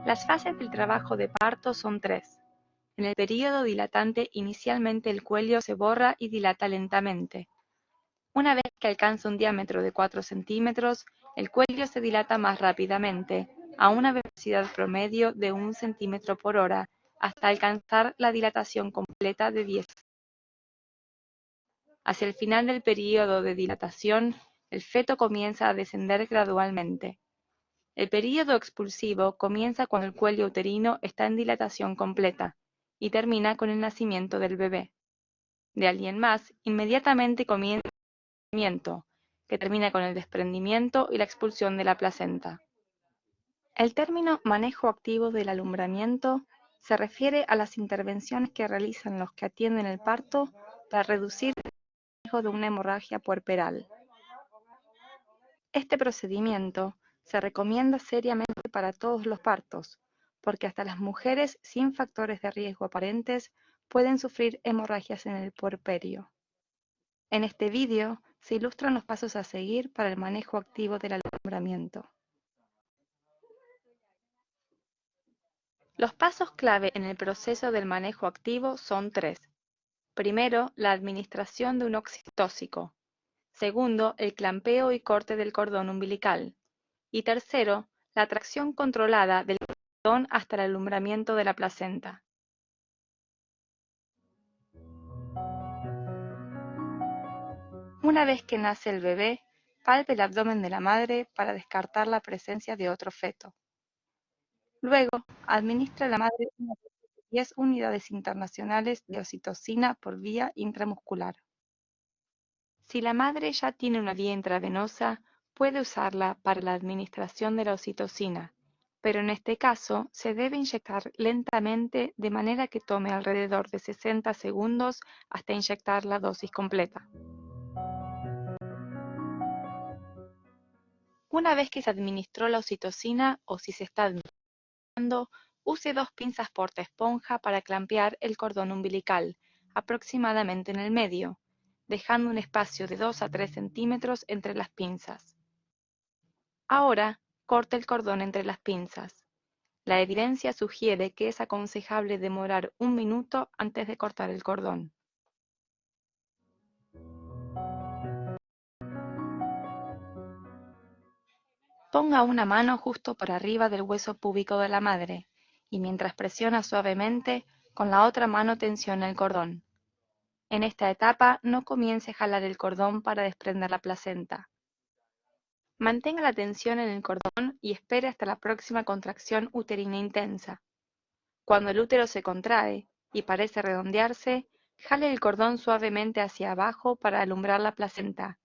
Las fases del trabajo de parto son 3. En el período dilatante, inicialmente el cuello se borra y dilata lentamente. Una vez que alcanza un diámetro de 4 centímetros, el cuello se dilata más rápidamente, a una velocidad promedio de 1 centímetro por hora, hasta alcanzar la dilatación completa de 10. Hacia el final del período de dilatación, el feto comienza a descender gradualmente. El período expulsivo comienza cuando el cuello uterino está en dilatación completa y termina con el nacimiento del bebé. De alguien más, inmediatamente comienza el nacimiento, que termina con el desprendimiento y la expulsión de la placenta. El término manejo activo del alumbramiento se refiere a las intervenciones que realizan los que atienden el parto para reducir el riesgo de una hemorragia puerperal. Este procedimiento se recomienda seriamente para todos los partos, porque hasta las mujeres sin factores de riesgo aparentes pueden sufrir hemorragias en el puerperio. En este vídeo se ilustran los pasos a seguir para el manejo activo del alumbramiento. Los pasos clave en el proceso del manejo activo son 3. Primero, la administración de un oxitóxico. Segundo, el clampeo y corte del cordón umbilical. Y tercero, la tracción controlada del cordón hasta el alumbramiento de la placenta. Una vez que nace el bebé, palpe el abdomen de la madre para descartar la presencia de otro feto. Luego, administra a la madre unas 10 unidades internacionales de oxitocina por vía intramuscular. Si la madre ya tiene una vía intravenosa, puede usarla para la administración de la oxitocina, pero en este caso se debe inyectar lentamente de manera que tome alrededor de 60 segundos hasta inyectar la dosis completa. Una vez que se administró la oxitocina o si se está administrando, use 2 pinzas portaesponja para clampear el cordón umbilical, aproximadamente en el medio, dejando un espacio de 2 a 3 centímetros entre las pinzas. Ahora, corte el cordón entre las pinzas. La evidencia sugiere que es aconsejable demorar 1 minuto antes de cortar el cordón. Ponga una mano justo por arriba del hueso púbico de la madre y mientras presiona suavemente, con la otra mano tensione el cordón. En esta etapa no comience a jalar el cordón para desprender la placenta. Mantenga la tensión en el cordón y espere hasta la próxima contracción uterina intensa. Cuando el útero se contrae y parece redondearse, jale el cordón suavemente hacia abajo para alumbrar la placenta,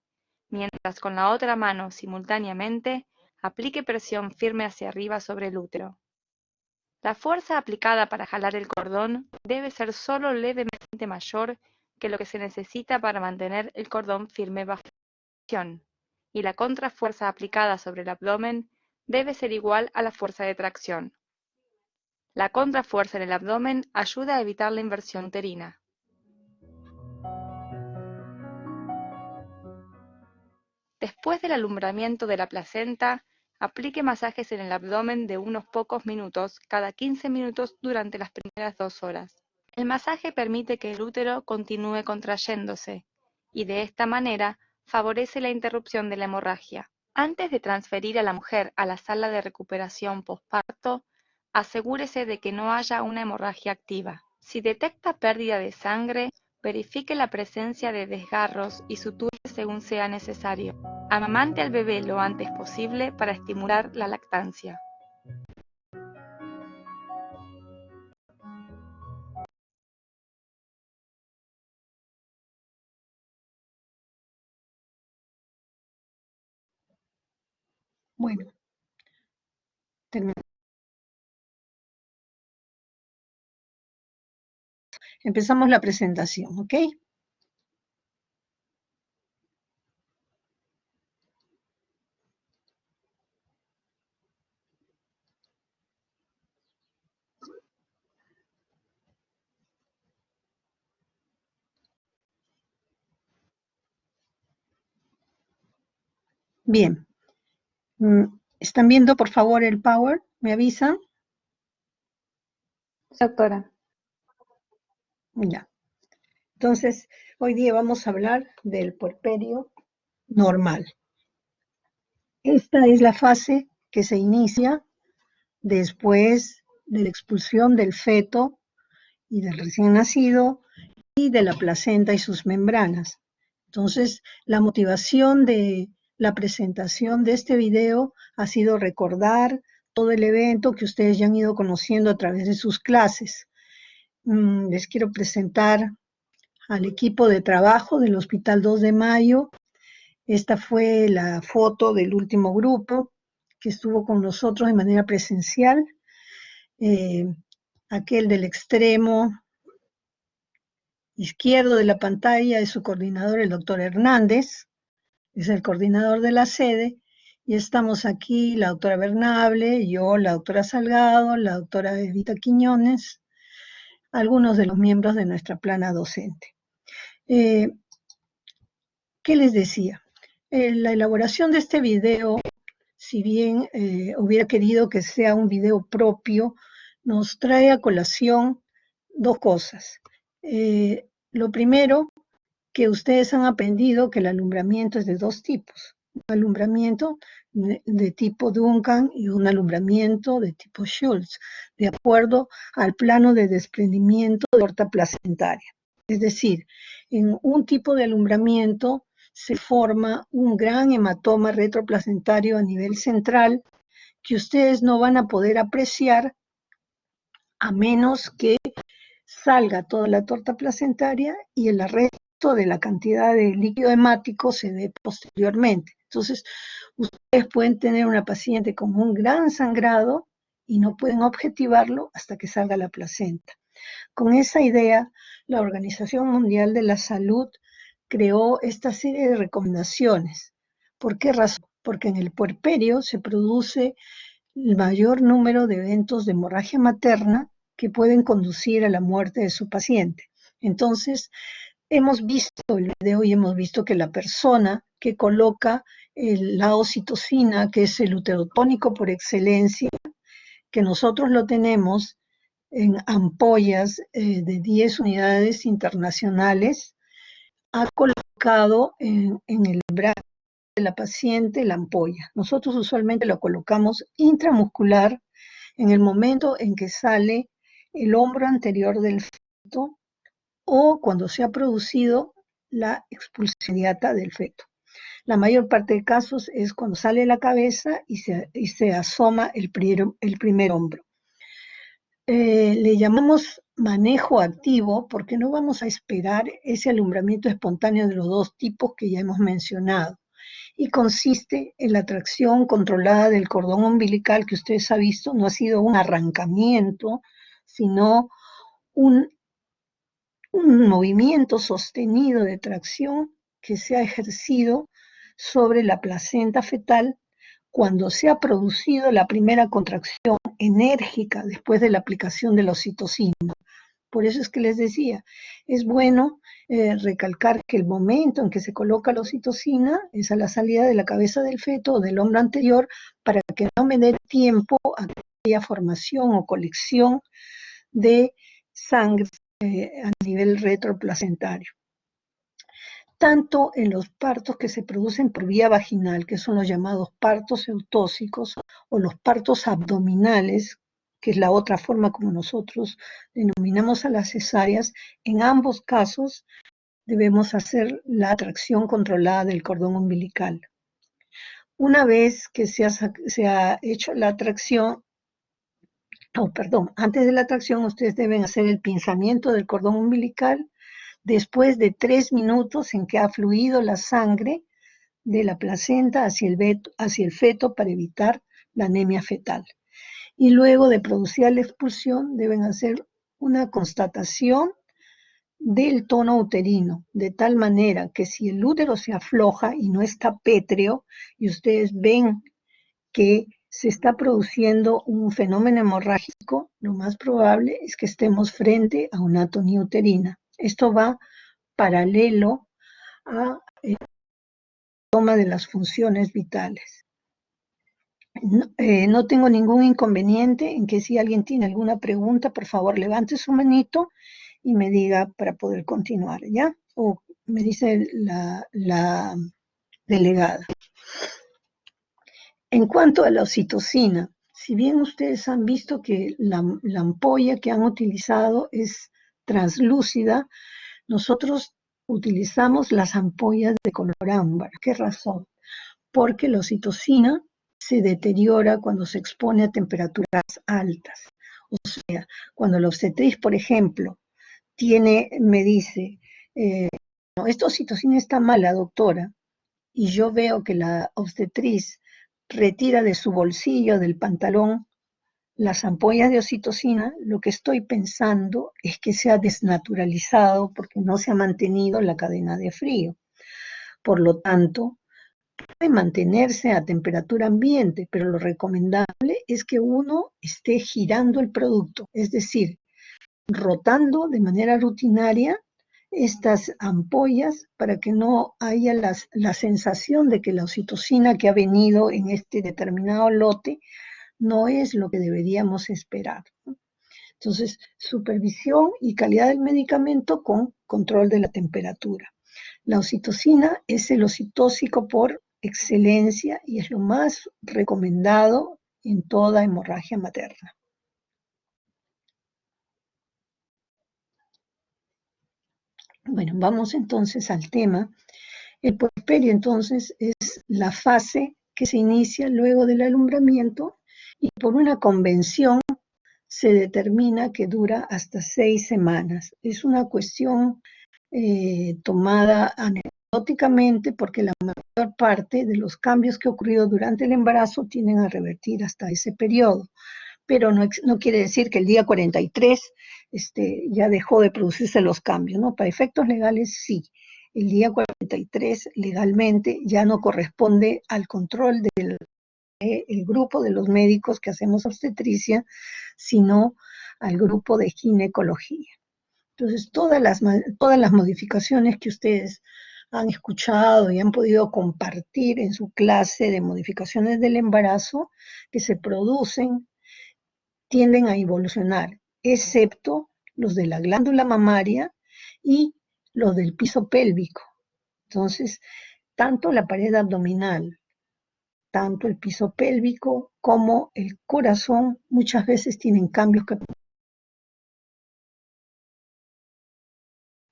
mientras con la otra mano simultáneamente aplique presión firme hacia arriba sobre el útero. La fuerza aplicada para jalar el cordón debe ser solo levemente mayor que lo que se necesita para mantener el cordón firme bajo presión, y la contrafuerza aplicada sobre el abdomen debe ser igual a la fuerza de tracción. La contrafuerza en el abdomen ayuda a evitar la inversión uterina. Después del alumbramiento de la placenta, aplique masajes en el abdomen de unos pocos minutos cada 15 minutos durante las primeras 2 horas. El masaje permite que el útero continúe contrayéndose y de esta manera favorece la interrupción de la hemorragia. Antes de transferir a la mujer a la sala de recuperación postparto, asegúrese de que no haya una hemorragia activa. Si detecta pérdida de sangre, verifique la presencia de desgarros y suture según sea necesario. Amamante al bebé lo antes posible para estimular la lactancia. Bueno, empezamos la presentación, ¿ok? Bien. ¿Están viendo, por favor, el Power? ¿Me avisan? Doctora. Ya. Entonces, hoy día vamos a hablar del puerperio normal. Esta es la fase que se inicia después de la expulsión del feto y del recién nacido y de la placenta y sus membranas. Entonces, la motivación de la presentación de este video ha sido recordar todo el evento que ustedes ya han ido conociendo a través de sus clases. Les quiero presentar al equipo de trabajo del Hospital 2 de Mayo. Esta fue la foto del último grupo que estuvo con nosotros de manera presencial. Aquel del extremo izquierdo de la pantalla es su coordinador, el doctor Hernández, es el coordinador de la sede, y estamos aquí la doctora Bernable, yo, la doctora Salgado, la doctora Evita Quiñones, algunos de los miembros de nuestra plana docente. ¿Qué les decía? La elaboración de este video, si bien hubiera querido que sea un video propio, nos trae a colación dos cosas. Lo primero, que ustedes han aprendido que el alumbramiento es de dos tipos. Un alumbramiento de tipo Duncan y un alumbramiento de tipo Schultz, de acuerdo al plano de desprendimiento de la aorta placentaria. Es decir, en un tipo de alumbramiento se forma un gran hematoma retroplacentario a nivel central que ustedes no van a poder apreciar a menos que salga toda la torta placentaria y el resto de la cantidad de líquido hemático se dé posteriormente. Entonces, ustedes pueden tener una paciente con un gran sangrado y no pueden objetivarlo hasta que salga la placenta. Con esa idea, la Organización Mundial de la Salud creó esta serie de recomendaciones. ¿Por qué razón? Porque en el puerperio se produce el mayor número de eventos de hemorragia materna que pueden conducir a la muerte de su paciente. Entonces, hemos visto el video y hemos visto que la persona que coloca la oxitocina, que es el uterotónico por excelencia, que nosotros lo tenemos en ampollas de 10 unidades internacionales, ha colocado en el brazo de la paciente la ampolla. Nosotros usualmente lo colocamos intramuscular en el momento en que sale el hombro anterior del feto o cuando se ha producido la expulsión inmediata del feto. La mayor parte de casos es cuando sale la cabeza y se asoma el primer hombro. Le llamamos manejo activo porque no vamos a esperar ese alumbramiento espontáneo de los dos tipos que ya hemos mencionado. Y consiste en la tracción controlada del cordón umbilical que ustedes han visto, no ha sido un arrancamiento, sino un movimiento sostenido de tracción que se ha ejercido sobre la placenta fetal cuando se ha producido la primera contracción enérgica después de la aplicación de la oxitocina. Por eso es que les decía, es bueno recalcar que el momento en que se coloca la oxitocina es a la salida de la cabeza del feto o del hombro anterior para que no me dé tiempo a que haya formación o colección de sangre a nivel retroplacentario. Tanto en los partos que se producen por vía vaginal, que son los llamados partos eutóxicos, o los partos abdominales, que es la otra forma como nosotros denominamos a las cesáreas, en ambos casos debemos hacer la tracción controlada del cordón umbilical. Una vez que se ha hecho la tracción, antes de la tracción ustedes deben hacer el pinzamiento del cordón umbilical después de 3 minutos en que ha fluido la sangre de la placenta hacia el feto para evitar la anemia fetal. Y luego de producir la expulsión deben hacer una constatación del tono uterino, de tal manera que si el útero se afloja y no está pétreo, y ustedes ven que se está produciendo un fenómeno hemorrágico, lo más probable es que estemos frente a una atonía uterina. Esto va paralelo a toma de las funciones vitales. No tengo ningún inconveniente en que si alguien tiene alguna pregunta, por favor, levante su manito y me diga para poder continuar, ¿ya? O me dice la delegada. En cuanto a la oxitocina, si bien ustedes han visto que la ampolla que han utilizado es translúcida, nosotros utilizamos las ampollas de color ámbar. ¿Qué razón? Porque la oxitocina se deteriora cuando se expone a temperaturas altas. O sea, cuando la obstetriz, por ejemplo, me dice, no, esta oxitocina está mala, doctora, y yo veo que la obstetriz retira de su bolsillo del pantalón las ampollas de oxitocina, lo que estoy pensando es que se ha desnaturalizado porque no se ha mantenido la cadena de frío. Por lo tanto, puede mantenerse a temperatura ambiente, pero lo recomendable es que uno esté girando el producto, es decir, rotando de manera rutinaria estas ampollas para que no haya la sensación de que la oxitocina que ha venido en este determinado lote no es lo que deberíamos esperar. Entonces, supervisión y calidad del medicamento con control de la temperatura. La oxitocina es el oxitóxico por excelencia y es lo más recomendado en toda hemorragia materna. Bueno, vamos entonces al tema. El puerperio entonces es la fase que se inicia luego del alumbramiento y por una convención se determina que dura hasta 6 semanas. Es una cuestión tomada anecdóticamente porque la mayor parte de los cambios que han ocurrido durante el embarazo tienden a revertir hasta ese periodo. Pero no quiere decir que el día 43 ya dejó de producirse los cambios, ¿no? Para efectos legales, sí. El día 43 legalmente ya no corresponde al control del grupo de los médicos que hacemos obstetricia, sino al grupo de ginecología. Entonces, todas las modificaciones que ustedes han escuchado y han podido compartir en su clase de modificaciones del embarazo que se producen tienden a evolucionar, excepto los de la glándula mamaria y los del piso pélvico. Entonces, tanto la pared abdominal, tanto el piso pélvico como el corazón muchas veces tienen cambios que...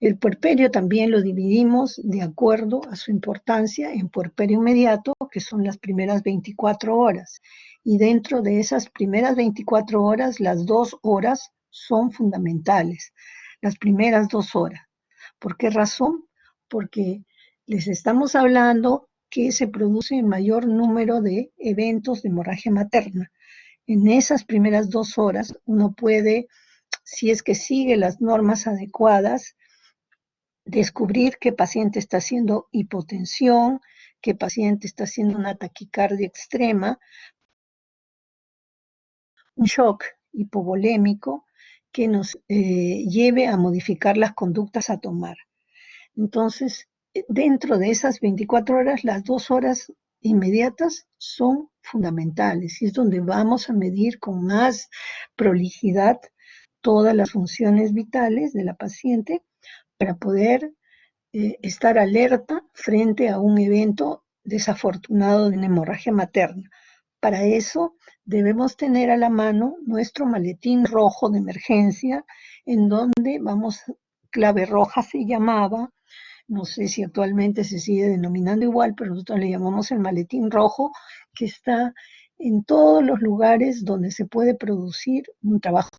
El puerperio también lo dividimos de acuerdo a su importancia en puerperio inmediato, que son las primeras 24 horas. Y dentro de esas primeras 24 horas, las 2 horas son fundamentales. Las primeras 2 horas. ¿Por qué razón? Porque les estamos hablando que se produce el mayor número de eventos de hemorragia materna. En esas primeras 2 horas, uno puede, si es que sigue las normas adecuadas, descubrir qué paciente está haciendo hipotensión, qué paciente está haciendo una taquicardia extrema, un shock hipovolémico que nos lleve a modificar las conductas a tomar. Entonces, dentro de esas 24 horas, las 2 horas inmediatas son fundamentales y es donde vamos a medir con más prolijidad todas las funciones vitales de la paciente para poder estar alerta frente a un evento desafortunado de una hemorragia materna. Para eso debemos tener a la mano nuestro maletín rojo de emergencia, en donde clave roja se llamaba, no sé si actualmente se sigue denominando igual, pero nosotros le llamamos el maletín rojo, que está en todos los lugares donde se puede producir un trabajo.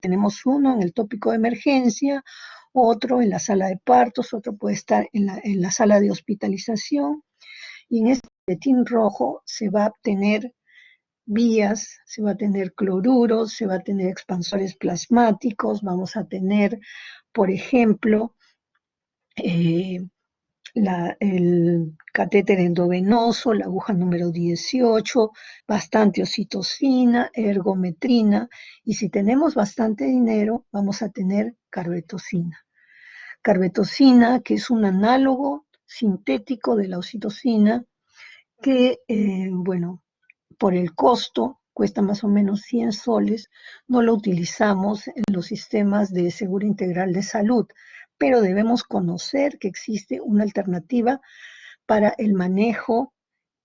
Tenemos uno en el tópico de emergencia, otro en la sala de partos, otro puede estar en la sala de hospitalización, y en este maletín rojo se va a tener vías, se va a tener cloruros, se va a tener expansores plasmáticos, vamos a tener, por ejemplo, el catéter endovenoso, la aguja número 18, bastante oxitocina, ergometrina, y si tenemos bastante dinero, vamos a tener carbetocina. Carbetocina, que es un análogo sintético de la oxitocina que, bueno, por el costo, cuesta más o menos 100 soles, no lo utilizamos en los sistemas de seguro integral de salud, pero debemos conocer que existe una alternativa para el manejo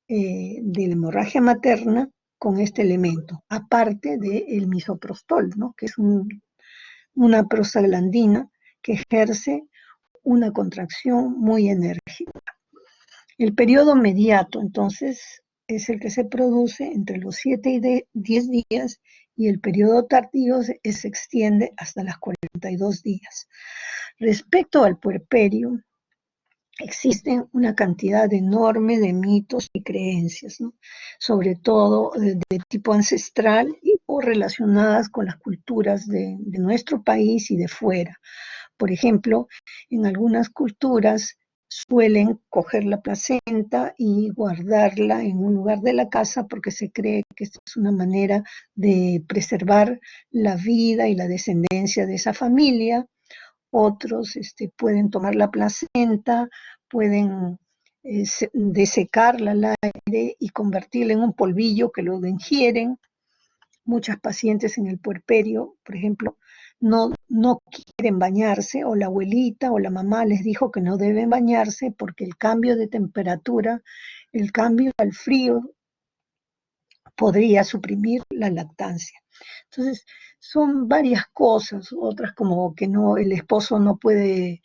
de la hemorragia materna con este elemento, aparte del misoprostol, ¿no? Que es una prostaglandina que ejerce una contracción muy enérgica. El periodo mediato, entonces, es el que se produce entre los 7 y 10 días y el periodo tardío se extiende hasta las 42 días. Respecto al puerperio, existen una cantidad enorme de mitos y creencias, ¿no? Sobre todo de tipo ancestral o relacionadas con las culturas de nuestro país y de fuera. Por ejemplo, en algunas culturas suelen coger la placenta y guardarla en un lugar de la casa porque se cree que esta es una manera de preservar la vida y la descendencia de esa familia. Otros pueden tomar la placenta, pueden desecarla al aire y convertirla en un polvillo que lo ingieren. Muchas pacientes en el puerperio, por ejemplo, no quieren bañarse, o la abuelita o la mamá les dijo que no deben bañarse porque el cambio de temperatura, el cambio al frío, podría suprimir la lactancia. Entonces, son varias cosas, otras como que no, el esposo no puede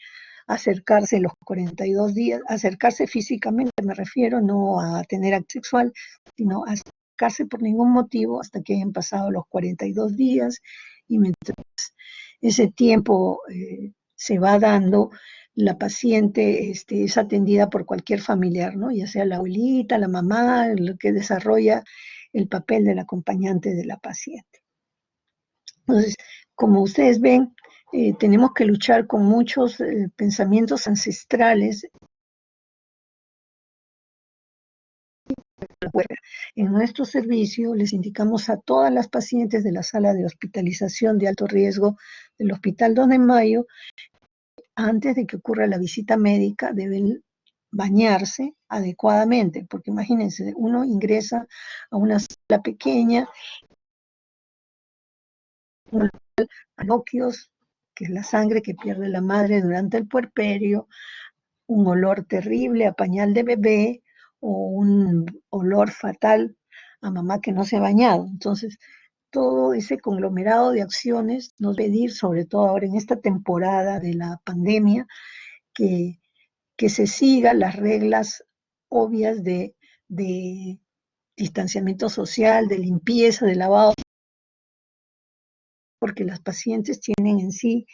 acercarse los 42 días, acercarse físicamente me refiero, no a tener acto sexual, sino a acercarse por ningún motivo hasta que hayan pasado los 42 días y mientras ese tiempo se va dando, la paciente es atendida por cualquier familiar, ¿no? Ya sea la abuelita, la mamá, lo que desarrolla el papel del acompañante de la paciente. Entonces, como ustedes ven, tenemos que luchar con muchos pensamientos ancestrales. En nuestro servicio les indicamos a todas las pacientes de la sala de hospitalización de alto riesgo del Hospital 2 de Mayo, antes de que ocurra la visita médica, deben bañarse adecuadamente, porque imagínense, uno ingresa a una sala pequeña, aloquios, que es la sangre que pierde la madre durante el puerperio, un olor terrible a pañal de bebé o un olor fatal a mamá que no se ha bañado. Entonces, todo ese conglomerado de acciones nos pedir, sobre todo ahora en esta temporada de la pandemia, que, que se sigan las reglas obvias de distanciamiento social, de limpieza, de lavado, porque las pacientes tienen en sí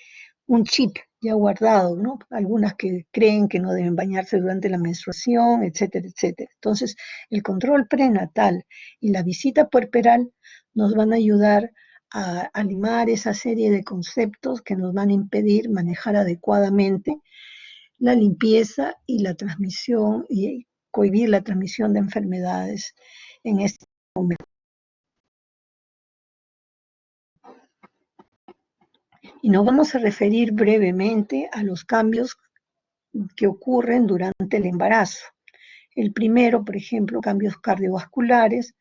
un chip ya guardado, ¿no? Algunas que creen que no deben bañarse durante la menstruación, etcétera, etcétera. Entonces, el control prenatal y la visita puerperal nos van a ayudar a limar esa serie de conceptos que nos van a impedir manejar adecuadamente la limpieza y la transmisión y cohibir la transmisión de enfermedades en este momento. Y nos vamos a referir brevemente a los cambios que ocurren durante el embarazo. El primero, por ejemplo, cambios cardiovasculares.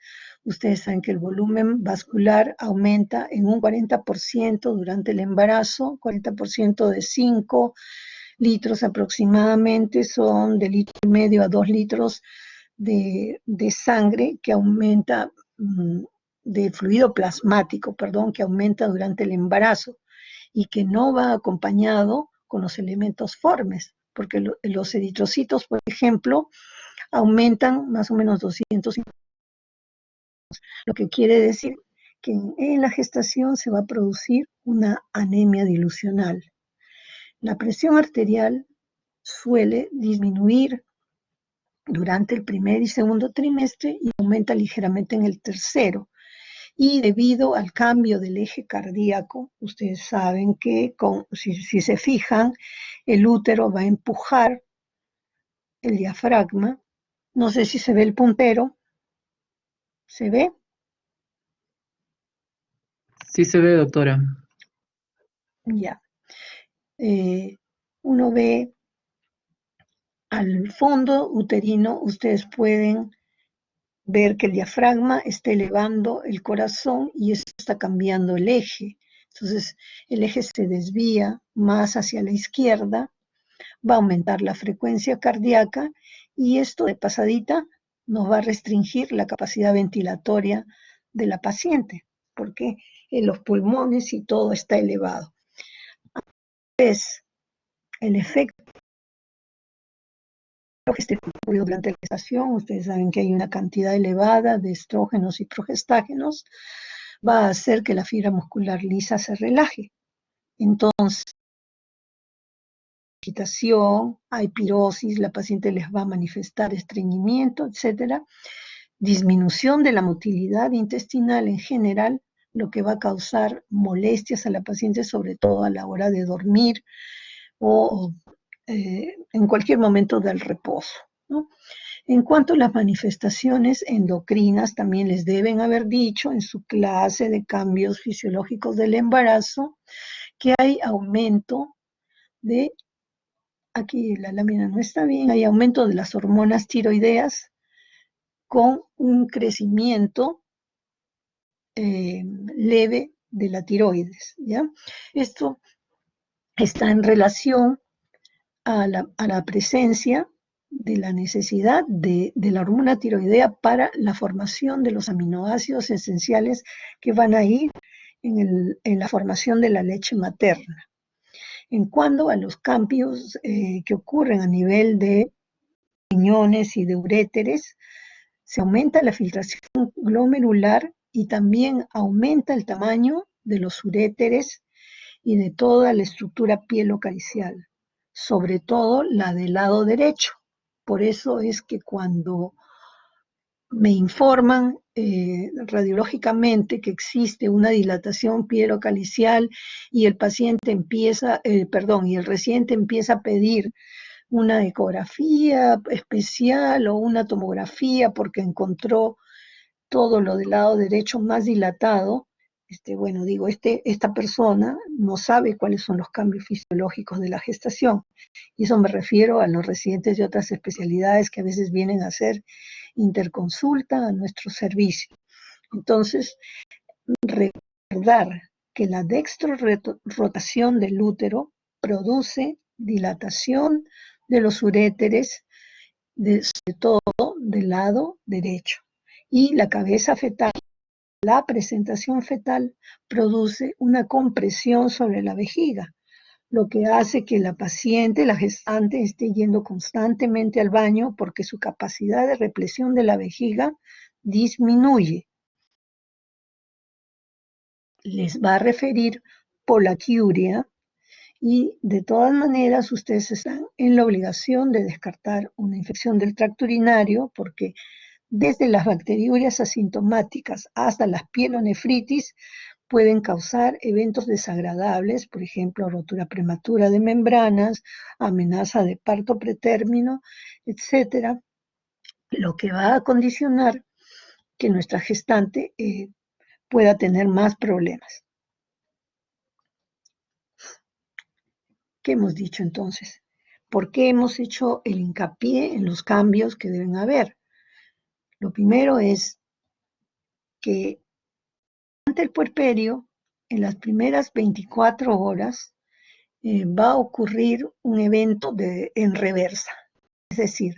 Ustedes saben que el volumen vascular aumenta en un 40% durante el embarazo, 40% de 5 litros aproximadamente, son de litro y medio a 2 litros de sangre que aumenta, de fluido plasmático, perdón, que aumenta durante el embarazo y que no va acompañado con los elementos formes, porque los eritrocitos, por ejemplo, aumentan más o menos 200, lo que quiere decir que en la gestación se va a producir una anemia dilucional. La presión arterial suele disminuir durante el primer y segundo trimestre y aumenta ligeramente en el tercero. Y debido al cambio del eje cardíaco, ustedes saben que si se fijan, el útero va a empujar el diafragma. No sé si se ve el puntero. ¿Se ve? Sí se ve, doctora. Ya. Uno ve al fondo uterino ustedes pueden ver que el diafragma está elevando el corazón y esto está cambiando el eje. Entonces, el eje se desvía más hacia la izquierda, va a aumentar la frecuencia cardíaca y esto de pasadita nos va a restringir la capacidad ventilatoria de la paciente, porque en los pulmones y todo está elevado. Es el efecto que ocurrió durante la gestación. Ustedes saben que hay una cantidad elevada de estrógenos y progestágenos, va a hacer que la fibra muscular lisa se relaje. Entonces, agitación, hay pirosis, la paciente les va a manifestar estreñimiento, etcétera. Disminución de la motilidad intestinal en general, lo que va a causar molestias a la paciente, sobre todo a la hora de dormir o en cualquier momento del reposo, ¿no? En cuanto a las manifestaciones endocrinas, también les deben haber dicho en su clase de cambios fisiológicos del embarazo que hay aumento de, aquí la lámina no está bien, hay aumento de las hormonas tiroideas con un crecimiento leve de la tiroides, ¿ya? Esto está en relación a la presencia de la necesidad de la hormona tiroidea para la formación de los aminoácidos esenciales que van a ir en la formación de la leche materna. En cuanto a los cambios que ocurren a nivel de riñones y de uréteres, se aumenta la filtración glomerular y también aumenta el tamaño de los uréteres y de toda la estructura pielocalcial, sobre todo la del lado derecho. Por eso es que cuando me informan radiológicamente que existe una dilatación pielocalcial y el paciente empieza, y el residente empieza a pedir una ecografía especial o una tomografía porque encontró todo lo del lado derecho más dilatado, bueno, digo, esta persona no sabe cuáles son los cambios fisiológicos de la gestación. Y eso me refiero a los residentes de otras especialidades que a veces vienen a hacer interconsulta a nuestro servicio. Entonces, recordar que la dextrorotación del útero produce dilatación de los uréteres, sobre todo del lado derecho. Y la cabeza fetal, la presentación fetal, produce una compresión sobre la vejiga, lo que hace que la paciente, la gestante, esté yendo constantemente al baño porque su capacidad de represión de la vejiga disminuye. Les va a referir polaquiuria y de todas maneras ustedes están en la obligación de descartar una infección del tracto urinario porque desde las bacteriurias asintomáticas hasta las pielonefritis pueden causar eventos desagradables, por ejemplo, rotura prematura de membranas, amenaza de parto pretérmino, etcétera, lo que va a condicionar que nuestra gestante pueda tener más problemas. ¿Qué hemos dicho entonces? ¿Por qué hemos hecho el hincapié en los cambios que deben haber? Lo primero es que durante el puerperio, en las primeras 24 horas, va a ocurrir un evento en reversa. Es decir,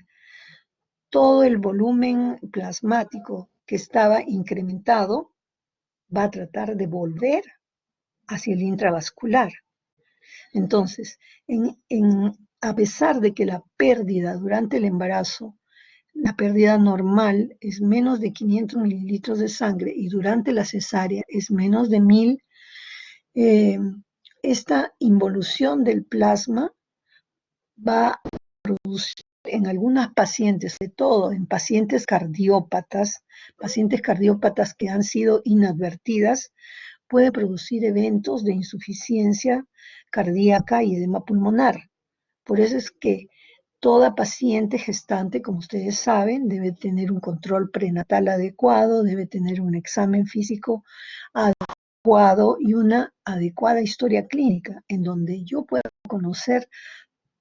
todo el volumen plasmático que estaba incrementado va a tratar de volver hacia el intravascular. Entonces, a pesar de que la pérdida durante el embarazo, la pérdida normal es menos de 500 mililitros de sangre y durante la cesárea es menos de 1000, esta involución del plasma va a producir en algunas pacientes, sobre todo en pacientes cardiópatas que han sido inadvertidas, puede producir eventos de insuficiencia cardíaca y edema pulmonar. Por eso es que toda paciente gestante, como ustedes saben, debe tener un control prenatal adecuado, debe tener un examen físico adecuado y una adecuada historia clínica, en donde yo pueda conocer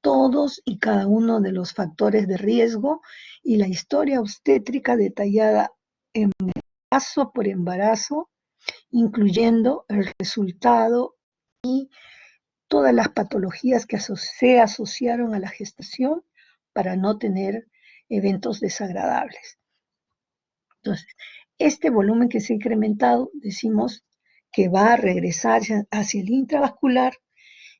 todos y cada uno de los factores de riesgo y la historia obstétrica detallada embarazo por embarazo, incluyendo el resultado y todas las patologías que se asociaron a la gestación para no tener eventos desagradables. Entonces, este volumen que se ha incrementado, decimos que va a regresar hacia el intravascular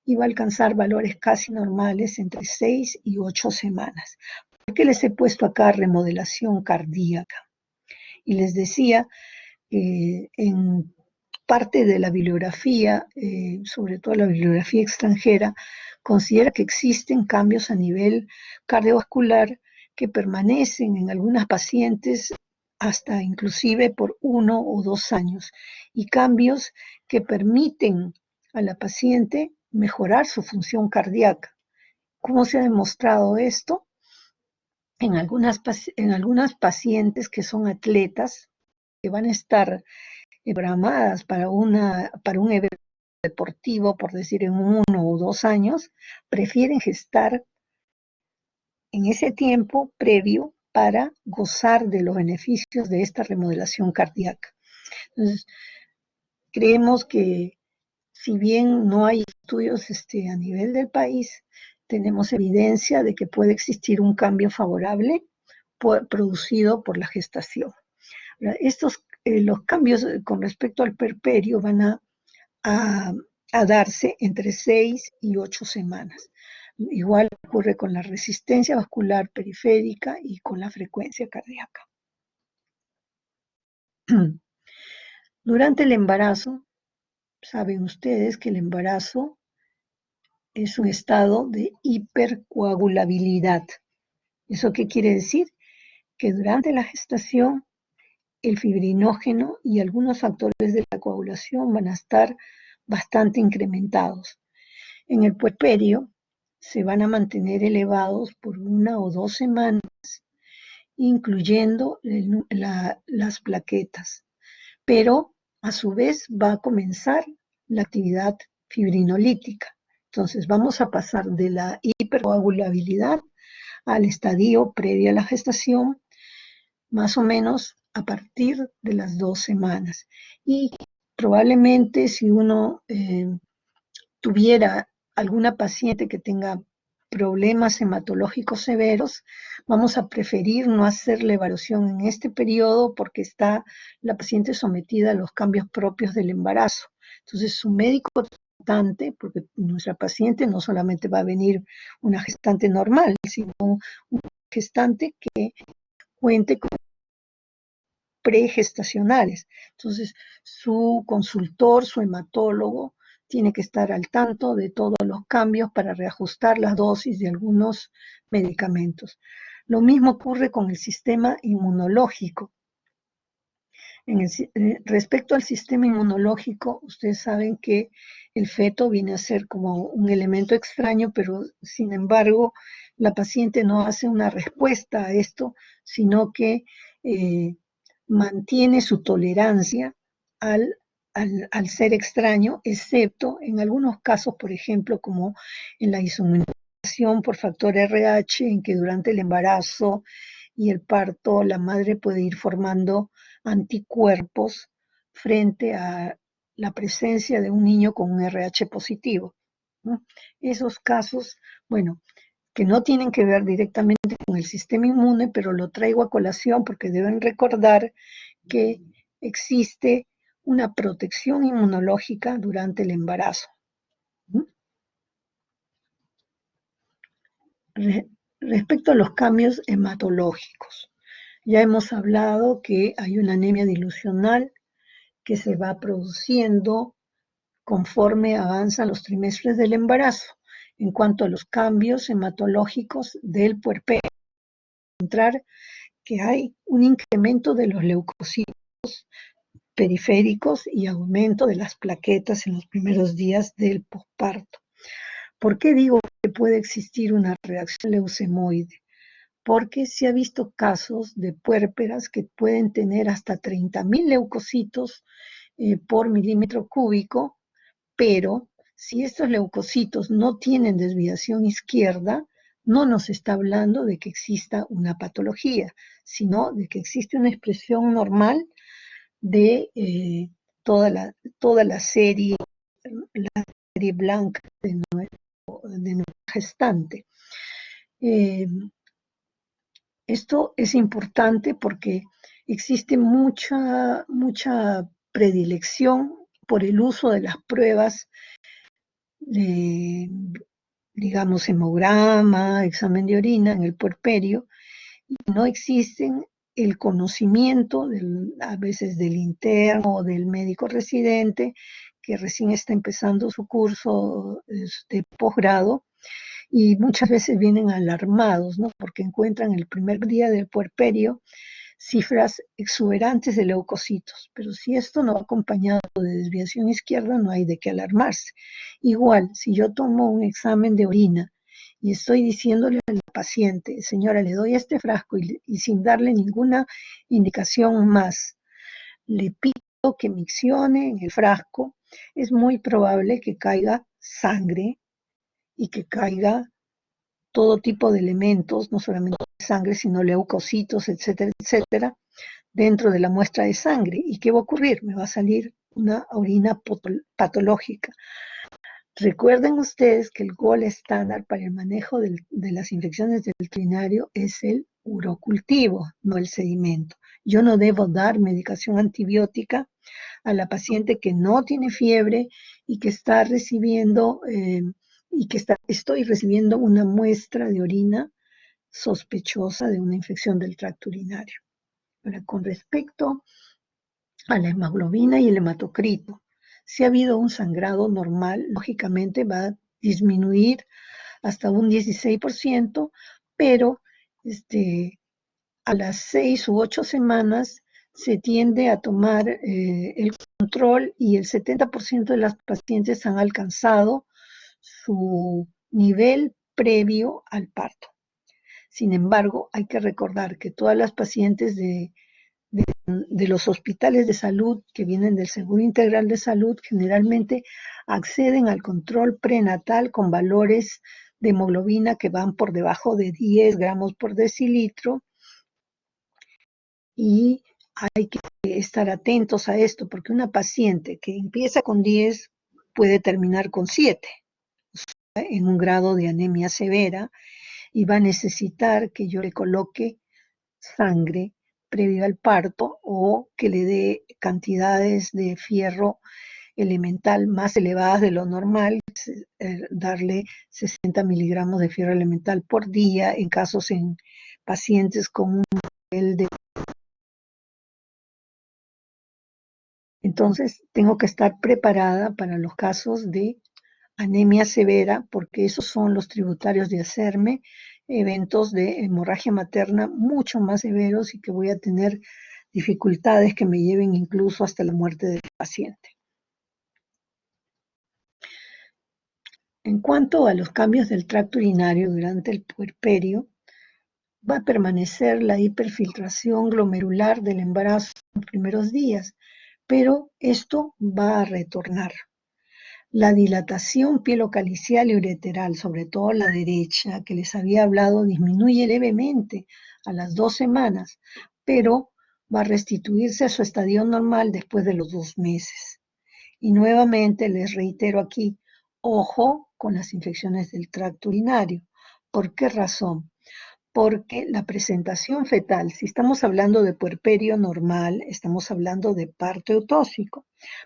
y va a alcanzar valores casi normales entre 6 y 8 semanas. ¿Por qué les he puesto acá remodelación cardíaca? Y les decía que en parte de la bibliografía, sobre todo la bibliografía extranjera, considera que existen cambios a nivel cardiovascular que permanecen en algunas pacientes hasta inclusive por 1 o 2 años, y cambios que permiten a la paciente mejorar su función cardíaca. ¿Cómo se ha demostrado esto? En algunas pacientes que son atletas, que van a estar programadas para un evento deportivo, por decir en 1 o 2 años, prefieren gestar en ese tiempo previo para gozar de los beneficios de esta remodelación cardíaca. Entonces, creemos que si bien no hay estudios a nivel del país, tenemos evidencia de que puede existir un cambio favorable producido por la gestación. Los cambios con respecto al puerperio van a darse entre 6 y 8 semanas. Igual ocurre con la resistencia vascular periférica y con la frecuencia cardíaca. Durante el embarazo, saben ustedes que el embarazo es un estado de hipercoagulabilidad. ¿Eso qué quiere decir? Que durante la gestación el fibrinógeno y algunos factores de la coagulación van a estar bastante incrementados. En el puerperio se van a mantener elevados por 1 o 2 semanas, incluyendo las plaquetas, pero a su vez va a comenzar la actividad fibrinolítica. Entonces vamos a pasar de la hipercoagulabilidad al estadio previo a la gestación, más o menos a partir de las 2 semanas. Y probablemente si uno tuviera alguna paciente que tenga problemas hematológicos severos, vamos a preferir no hacer la evaluación en este periodo porque está la paciente sometida a los cambios propios del embarazo. Entonces, su médico tratante, porque nuestra paciente no solamente va a venir una gestante normal, sino una gestante que cuente con pregestacionales. Entonces, su consultor, su hematólogo, tiene que estar al tanto de todos los cambios para reajustar las dosis de algunos medicamentos. Lo mismo ocurre con el sistema inmunológico. Respecto al sistema inmunológico, ustedes saben que el feto viene a ser como un elemento extraño, pero sin embargo, la paciente no hace una respuesta a esto, sino que mantiene su tolerancia al ser extraño, excepto en algunos casos, por ejemplo, como en la inmunización por factor RH, en que durante el embarazo y el parto la madre puede ir formando anticuerpos frente a la presencia de un niño con un RH positivo, ¿no? Esos casos, bueno, que no tienen que ver directamente con el sistema inmune, pero lo traigo a colación porque deben recordar que existe una protección inmunológica durante el embarazo. Respecto a los cambios hematológicos, ya hemos hablado que hay una anemia dilucional que se va produciendo conforme avanzan los trimestres del embarazo. En cuanto a los cambios hematológicos del puerperio, encontrar que hay un incremento de los leucocitos periféricos y aumento de las plaquetas en los primeros días del posparto. ¿Por qué digo que puede existir una reacción leucemoide? Porque se ha visto casos de puérperas que pueden tener hasta 30.000 leucocitos por milímetro cúbico, pero Si estos leucocitos no tienen desviación izquierda, no nos está hablando de que exista una patología, sino de que existe una expresión normal de toda la serie blanca de nuestro gestante. Esto es importante porque existe mucha predilección por el uso de las pruebas de, digamos, hemograma, examen de orina en el puerperio, y no existen el conocimiento a veces del interno o del médico residente que recién está empezando su curso de posgrado, y muchas veces vienen alarmados, ¿no? Porque encuentran el primer día del puerperio cifras exuberantes de leucocitos, pero si esto no va acompañado de desviación izquierda, no hay de qué alarmarse. Igual, si yo tomo un examen de orina y estoy diciéndole a la paciente, señora, le doy este frasco y sin darle ninguna indicación más, le pido que miccione en el frasco, es muy probable que caiga sangre y que caiga todo tipo de elementos, no solamente sangre, sino leucocitos, etcétera, etcétera, dentro de la muestra de sangre. ¿Y qué va a ocurrir? Me va a salir una orina patológica. Recuerden ustedes que el gol estándar para el manejo de las infecciones del urinario es el urocultivo, no el sedimento. Yo no debo dar medicación antibiótica a la paciente que no tiene fiebre y que está recibiendo estoy recibiendo una muestra de orina sospechosa de una infección del tracto urinario. Ahora, con respecto a la hemoglobina y el hematocrito, si ha habido un sangrado normal, lógicamente va a disminuir hasta un 16%, pero a las 6 u 8 semanas se tiende a tomar el control y el 70% de las pacientes han alcanzado su nivel previo al parto. Sin embargo, hay que recordar que todas las pacientes de los hospitales de salud que vienen del Seguro Integral de Salud generalmente acceden al control prenatal con valores de hemoglobina que van por debajo de 10 gramos por decilitro, y hay que estar atentos a esto porque una paciente que empieza con 10 puede terminar con 7 en un grado de anemia severa, y va a necesitar que yo le coloque sangre previo al parto o que le dé cantidades de fierro elemental más elevadas de lo normal, darle 60 miligramos de fierro elemental por día en pacientes con un nivel de... Entonces, tengo que estar preparada para los casos de anemia severa, porque esos son los tributarios de hacerme eventos de hemorragia materna mucho más severos y que voy a tener dificultades que me lleven incluso hasta la muerte del paciente. En cuanto a los cambios del tracto urinario durante el puerperio, va a permanecer la hiperfiltración glomerular del embarazo en los primeros días, pero esto va a retornar. La dilatación pielocalicial y ureteral, sobre todo la derecha, que les había hablado, disminuye levemente a las 2 semanas, pero va a restituirse a su estadio normal después de los 2 meses. Y nuevamente les reitero aquí, ojo con las infecciones del tracto urinario. ¿Por qué razón? Porque la presentación fetal, si estamos hablando de puerperio normal, estamos hablando de parto eutóxico.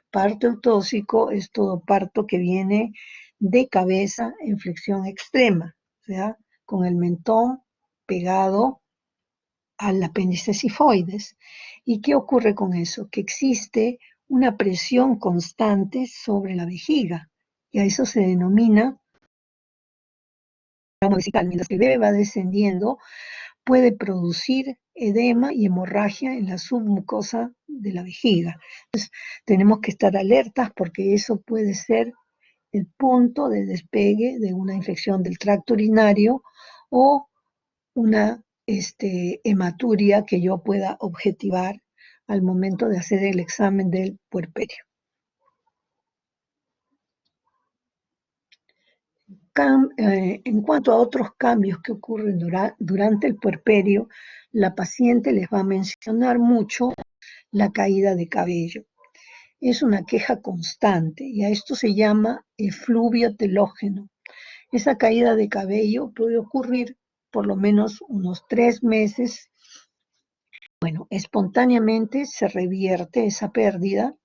Parto eutóxico es todo parto que viene de cabeza en flexión extrema, o sea, con el mentón pegado al apéndice sifoides. ¿Y qué ocurre con eso? Que existe una presión constante sobre la vejiga, y a eso se denomina vesical. Mientras que el bebé va descendiendo, puede producir edema y hemorragia en la submucosa de la vejiga. Entonces, tenemos que estar alertas porque eso puede ser el punto de despegue de una infección del tracto urinario o una hematuria que yo pueda objetivar al momento de hacer el examen del puerperio. en cuanto a otros cambios que ocurren durante el puerperio, la paciente les va a mencionar mucho la caída de cabello. Es una queja constante y a esto se llama efluvio telógeno. Esa caída de cabello puede ocurrir por lo menos unos 3 meses. Bueno, espontáneamente se revierte esa pérdida.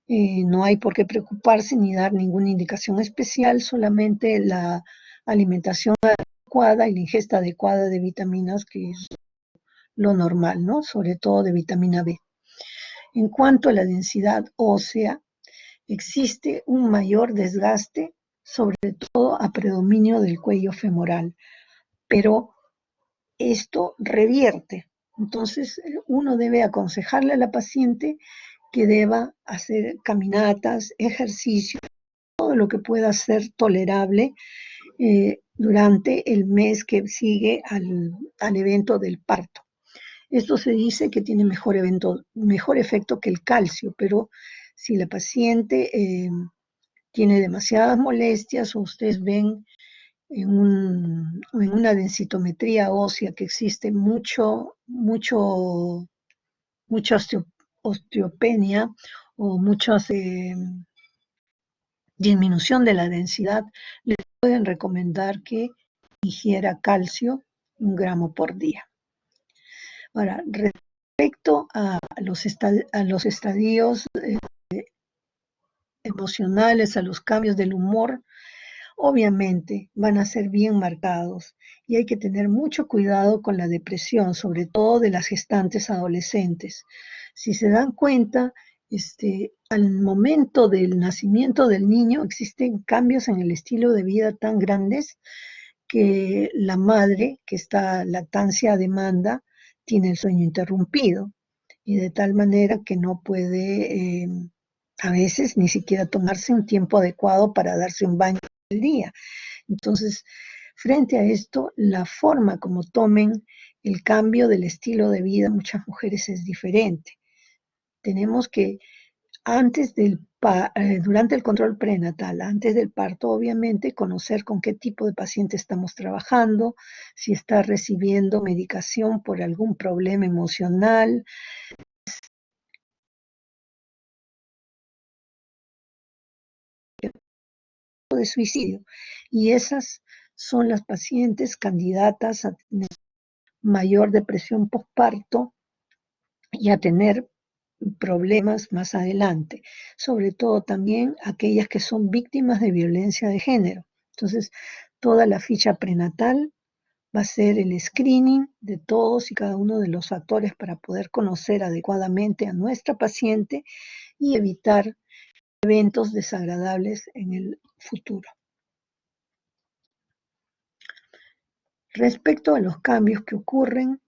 No hay por qué preocuparse ni dar ninguna indicación especial, solamente la alimentación adecuada y la ingesta adecuada de vitaminas, que es lo normal, ¿no? Sobre todo de vitamina B. En cuanto a la densidad ósea, existe un mayor desgaste, sobre todo a predominio del cuello femoral, pero esto revierte. Entonces, uno debe aconsejarle a la paciente que deba hacer caminatas, ejercicio, todo lo que pueda ser tolerable durante el mes que sigue al evento del parto. Esto se dice que tiene mejor efecto que el calcio, pero si la paciente tiene demasiadas molestias o ustedes ven en una densitometría ósea que existe mucha osteopenia o mucha disminución de la densidad, les pueden recomendar que ingiera calcio 1 gramo por día. Ahora, respecto a los estadios emocionales, a los cambios del humor, obviamente van a ser bien marcados y hay que tener mucho cuidado con la depresión, sobre todo de las gestantes adolescentes. Si se dan cuenta, al momento del nacimiento del niño existen cambios en el estilo de vida tan grandes que la madre que está lactancia a demanda tiene el sueño interrumpido y de tal manera que no puede a veces ni siquiera tomarse un tiempo adecuado para darse un baño al día. Entonces, frente a esto, la forma como tomen el cambio del estilo de vida, muchas mujeres es diferente. Tenemos que durante el control prenatal, antes del parto, obviamente, conocer con qué tipo de paciente estamos trabajando, si está recibiendo medicación por algún problema emocional, de suicidio. Y esas son las pacientes candidatas a tener mayor depresión postparto y a tener problemas más adelante, sobre todo también aquellas que son víctimas de violencia de género. Entonces, toda la ficha prenatal va a ser el screening de todos y cada uno de los factores para poder conocer adecuadamente a nuestra paciente y evitar eventos desagradables en el futuro. Respecto a los cambios que ocurren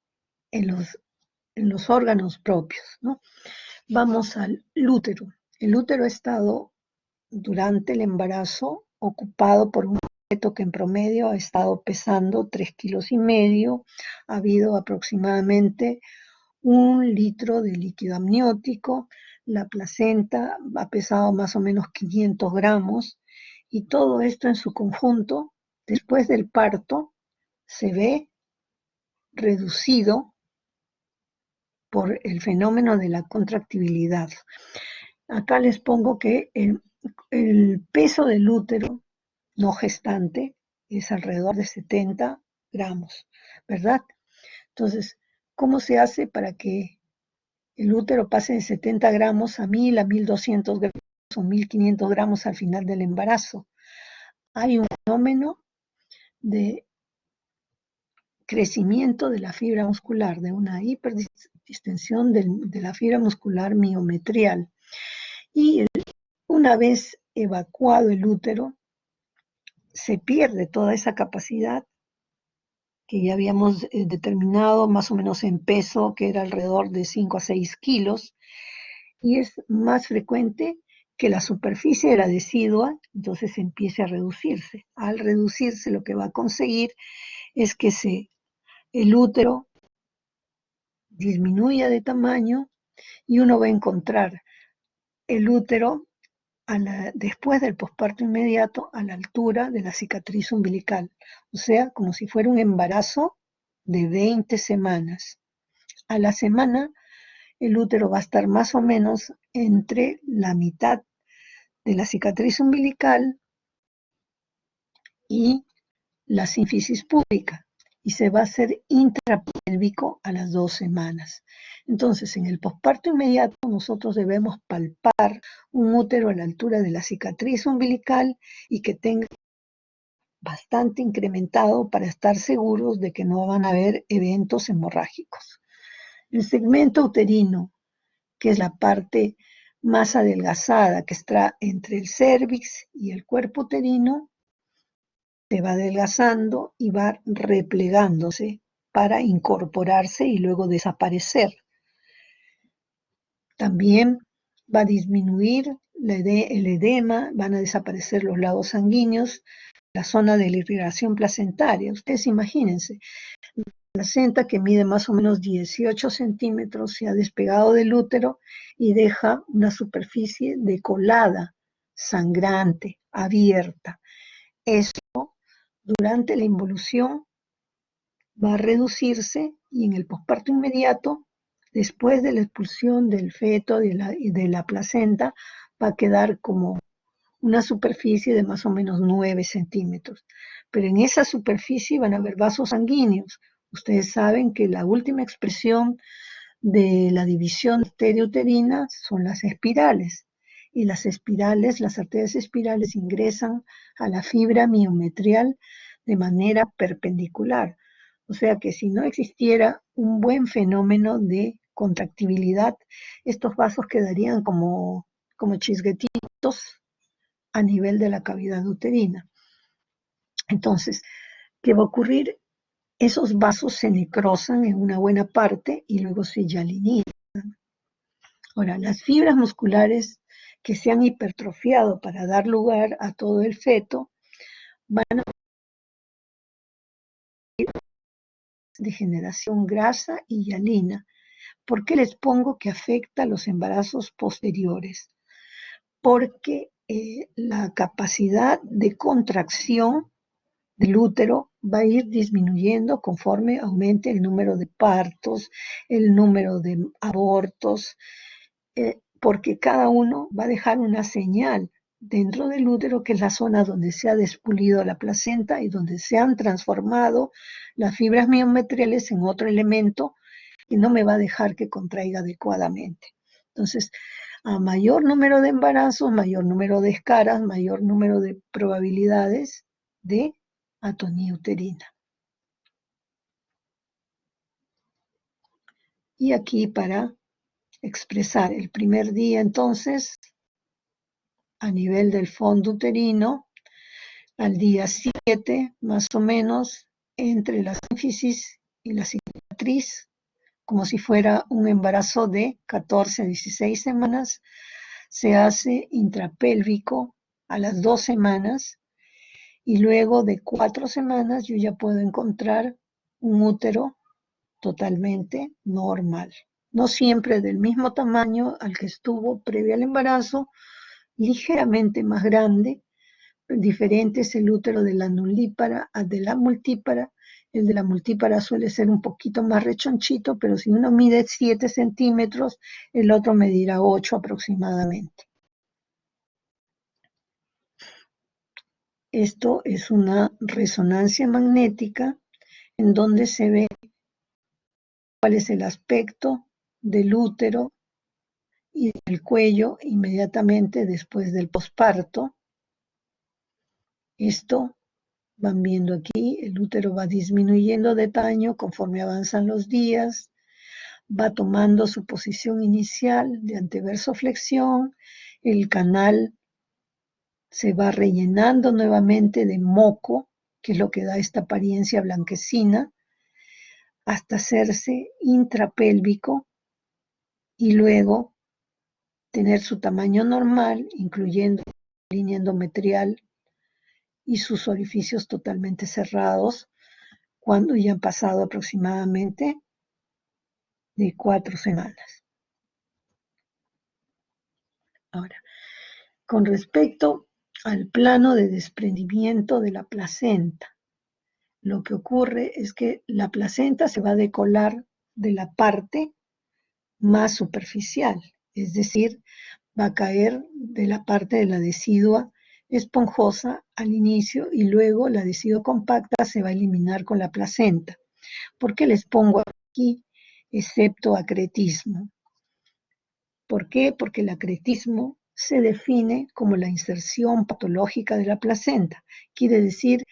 en los órganos propios, ¿no? Vamos al útero. El útero ha estado durante el embarazo ocupado por un feto que en promedio ha estado pesando 3,5 kilos. Ha habido aproximadamente 1 litro de líquido amniótico. La placenta ha pesado más o menos 500 gramos. Y todo esto en su conjunto, después del parto, se ve reducido por el fenómeno de la contractibilidad. Acá les pongo que el peso del útero no gestante es alrededor de 70 gramos, ¿verdad? Entonces, ¿cómo se hace para que el útero pase de 70 gramos a 1,000, a 1,200 gramos o 1,500 gramos al final del embarazo? Hay un fenómeno de crecimiento de la fibra muscular, de una hiperdistensión de la fibra muscular miometrial. Y una vez evacuado el útero, se pierde toda esa capacidad que ya habíamos determinado más o menos en peso, que era alrededor de 5 a 6 kilos, y es más frecuente que la superficie de la decidua entonces empiece a reducirse. Al reducirse, lo que va a conseguir es que el útero disminuya de tamaño y uno va a encontrar el útero después del posparto inmediato a la altura de la cicatriz umbilical, o sea, como si fuera un embarazo de 20 semanas. A la semana, el útero va a estar más o menos entre la mitad de la cicatriz umbilical y la sínfisis púbica, y se va a hacer intrapélvico a las 2 semanas. Entonces, en el posparto inmediato, nosotros debemos palpar un útero a la altura de la cicatriz umbilical y que tenga bastante incrementado para estar seguros de que no van a haber eventos hemorrágicos. El segmento uterino, que es la parte más adelgazada que está entre el cérvix y el cuerpo uterino, se va adelgazando y va replegándose para incorporarse y luego desaparecer. También va a disminuir el edema, van a desaparecer los lagos sanguíneos, la zona de la irrigación placentaria. Ustedes imagínense, la placenta que mide más o menos 18 centímetros se ha despegado del útero y deja una superficie decolada, sangrante, abierta. Eso durante la involución va a reducirse y en el posparto inmediato, después de la expulsión del feto de la placenta, va a quedar como una superficie de más o menos 9 centímetros. Pero en esa superficie van a haber vasos sanguíneos. Ustedes saben que la última expresión de la división arteriouterina son las espirales. Y las espirales, las arterias espirales ingresan a la fibra miometrial de manera perpendicular. O sea que si no existiera un buen fenómeno de contractibilidad, estos vasos quedarían como chisguetitos a nivel de la cavidad uterina. Entonces, ¿qué va a ocurrir? Esos vasos se necrosan en una buena parte y luego se hialinizan. Ahora, las fibras musculares que se han hipertrofiado para dar lugar a todo el feto van a de generación grasa y hialina. ¿Por qué les pongo que afecta a los embarazos posteriores? Porque la capacidad de contracción del útero va a ir disminuyendo conforme aumente el número de partos, el número de abortos, porque cada uno va a dejar una señal dentro del útero, que es la zona donde se ha despulido la placenta y donde se han transformado las fibras miometriales en otro elemento que no me va a dejar que contraiga adecuadamente. Entonces, a mayor número de embarazos, mayor número de escaras, mayor número de probabilidades de atonía uterina. Y aquí para expresar el primer día, entonces, a nivel del fondo uterino, al día 7, más o menos, entre la sínfisis y la cicatriz, como si fuera un embarazo de 14 a 16 semanas, se hace intrapélvico a las 2 semanas y luego de 4 semanas yo ya puedo encontrar un útero totalmente normal. No siempre del mismo tamaño al que estuvo previo al embarazo, ligeramente más grande. Diferente es el útero de la nulípara al de la multípara. El de la multípara suele ser un poquito más rechonchito, pero si uno mide 7 centímetros, el otro medirá 8 aproximadamente. Esto es una resonancia magnética en donde se ve cuál es el aspecto del útero y del cuello inmediatamente después del posparto. Esto van viendo aquí, el útero va disminuyendo de tamaño conforme avanzan los días, va tomando su posición inicial de anteversoflexión, el canal se va rellenando nuevamente de moco, que es lo que da esta apariencia blanquecina, hasta hacerse intrapélvico y luego tener su tamaño normal, incluyendo la línea endometrial y sus orificios totalmente cerrados, cuando ya han pasado aproximadamente de 4 semanas. Ahora, Con respecto al plano de desprendimiento de la placenta, lo que ocurre es que la placenta se va a decolar de la parte más superficial, es decir, va a caer de la parte de la decidua esponjosa al inicio y luego la decidua compacta se va a eliminar con la placenta. ¿Por qué les pongo aquí excepto acretismo? ¿Por qué? Porque el acretismo se define como la inserción patológica de la placenta. Quiere decir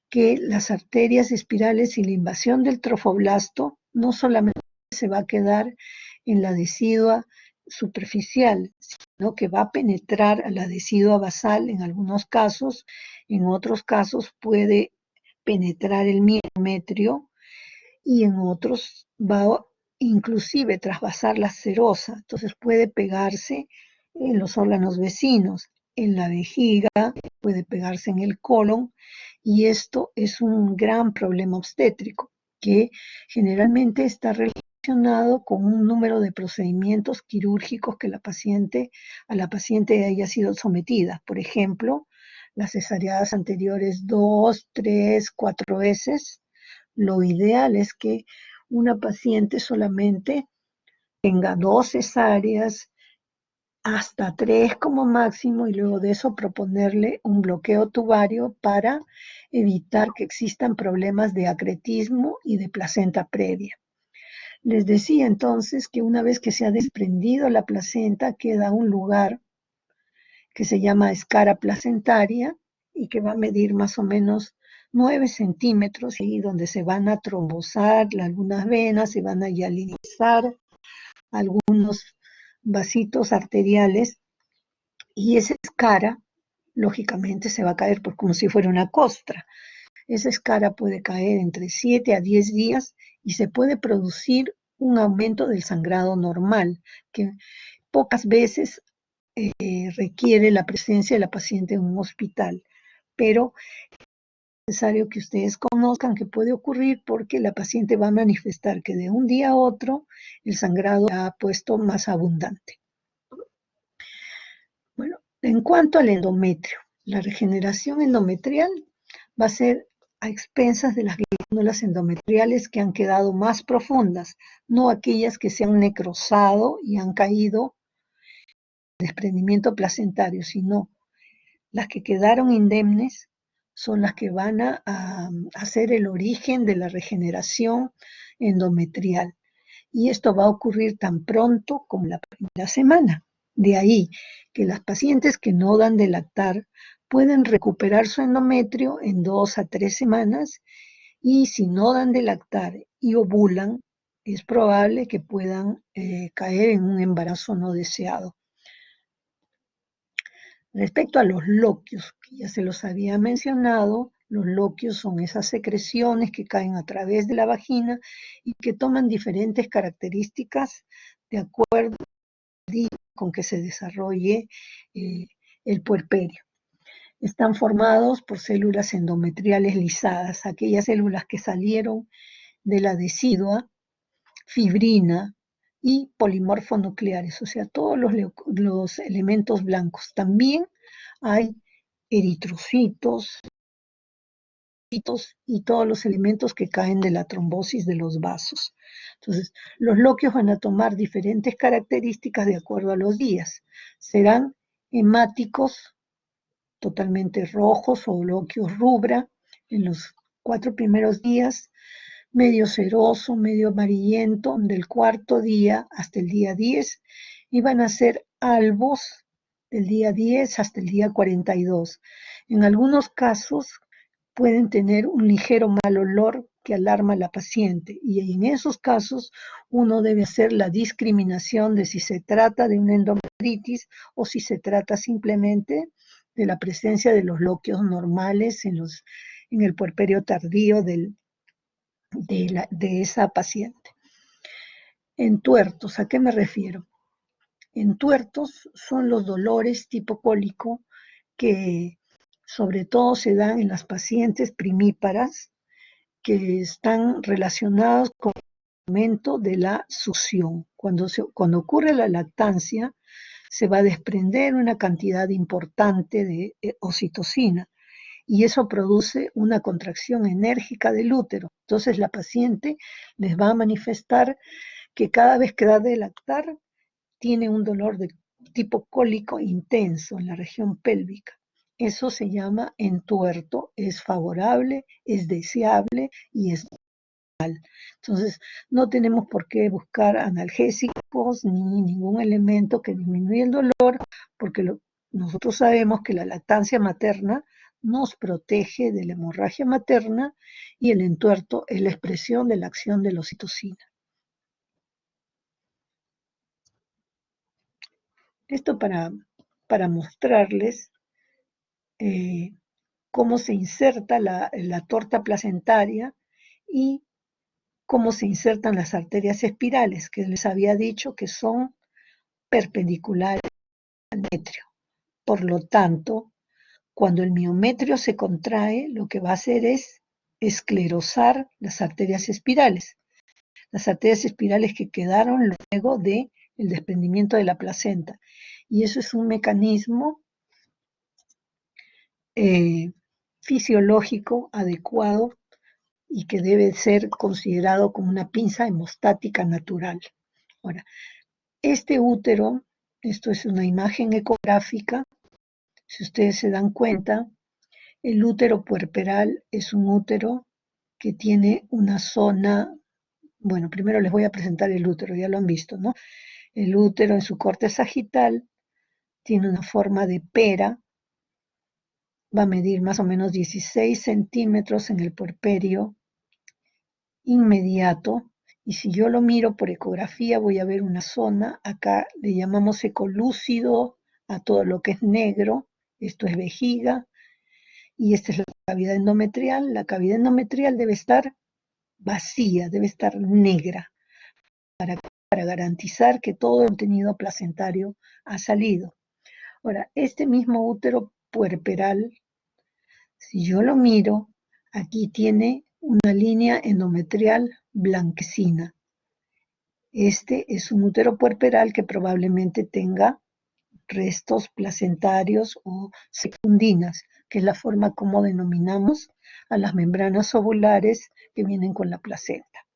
que las arterias espirales y la invasión del trofoblasto no solamente se va a quedar en la decidua superficial, sino que va a penetrar a la decidua basal en algunos casos, en otros casos puede penetrar el miometrio y en otros va a inclusive trasvasar la serosa, entonces puede pegarse en los órganos vecinos, en la vejiga, puede pegarse en el colon, y esto es un gran problema obstétrico que generalmente está relacionado con un número de procedimientos quirúrgicos que a la paciente haya sido sometida. Por ejemplo, las cesáreas anteriores 2, 3, 4 veces. Lo ideal es que una paciente solamente tenga 2 cesáreas, hasta 3 como máximo, y luego de eso proponerle un bloqueo tubario para evitar que existan problemas de acretismo y de placenta previa. Les decía entonces que una vez que se ha desprendido la placenta, queda un lugar que se llama escara placentaria y que va a medir más o menos 9 centímetros, y donde se van a trombosar algunas venas, se van a hialinizar algunos vasitos arteriales, y esa escara, lógicamente, se va a caer como si fuera una costra. Esa escara puede caer entre 7 a 10 días y se puede producir un aumento del sangrado normal, que pocas veces requiere la presencia de la paciente en un hospital, pero es necesario que ustedes conozcan que puede ocurrir porque la paciente va a manifestar que de un día a otro el sangrado ha puesto más abundante. Bueno, en cuanto al endometrio, la regeneración endometrial va a ser a expensas de las glándulas endometriales que han quedado más profundas, no aquellas que se han necrosado y han caído en desprendimiento placentario, sino las que quedaron indemnes son las que van a hacer el origen de la regeneración endometrial. Y esto va a ocurrir tan pronto como la primera semana. De ahí que las pacientes que no dan de lactar pueden recuperar su endometrio en 2 a 3 semanas, y si no dan de lactar y ovulan, es probable que puedan caer en un embarazo no deseado. Respecto a los loquios, que ya se los había mencionado, los loquios son esas secreciones que caen a través de la vagina y que toman diferentes características de acuerdo al día con que se desarrolle el puerperio. Están formados por células endometriales lisadas, aquellas células que salieron de la decidua, fibrina y polimorfonucleares, o sea, todos los elementos blancos. También hay eritrocitos y todos los elementos que caen de la trombosis de los vasos. Entonces, los loquios van a tomar diferentes características de acuerdo a los días. Serán hemáticos, totalmente rojos, o loquios rubra en los 4 primeros días, medio ceroso, medio amarillento, del cuarto día hasta el día 10, y van a ser albos del día 10 hasta el día 42. En algunos casos pueden tener un ligero mal olor que alarma a la paciente, y en esos casos uno debe hacer la discriminación de si se trata de una endometritis o si se trata simplemente de la presencia de los loquios normales en el puerperio tardío de esa paciente. Entuertos, ¿a qué me refiero? Entuertos son los dolores tipo cólico que sobre todo se dan en las pacientes primíparas, que están relacionados con el momento de la succión. Cuando ocurre la lactancia, se va a desprender una cantidad importante de oxitocina y eso produce una contracción enérgica del útero. Entonces la paciente les va a manifestar que cada vez que da de lactar tiene un dolor de tipo cólico intenso en la región pélvica. Eso se llama entuerto, es favorable, es deseable y es normal. Entonces, no tenemos por qué buscar analgésicos ni ningún elemento que disminuya el dolor, porque nosotros sabemos que la lactancia materna nos protege de la hemorragia materna y el entuerto es la expresión de la acción de la oxitocina. Esto para mostrarles cómo se inserta la torta placentaria y cómo se insertan las arterias espirales, que les había dicho que son perpendiculares al miometrio. Por lo tanto, cuando el miometrio se contrae, lo que va a hacer es esclerosar las arterias espirales que quedaron luego del desprendimiento de la placenta. Y eso es un mecanismo fisiológico adecuado y que debe ser considerado como una pinza hemostática natural. Ahora, este útero, esto es una imagen ecográfica, si ustedes se dan cuenta, el útero puerperal es un útero que tiene una zona, bueno, primero les voy a presentar el útero, ya lo han visto, ¿no? El útero en su corte sagital tiene una forma de pera, va a medir más o menos 16 centímetros en el puerperio inmediato, y si yo lo miro por ecografía voy a ver una zona, acá le llamamos ecolúcido a todo lo que es negro, esto es vejiga, y esta es la cavidad endometrial debe estar vacía, debe estar negra, para garantizar que todo el contenido placentario ha salido. Ahora, este mismo útero puerperal, si yo lo miro, aquí tiene una línea endometrial blanquecina. Este es un útero puerperal que probablemente tenga restos placentarios o secundinas, que es la forma como denominamos a las membranas ovulares que vienen con la placenta.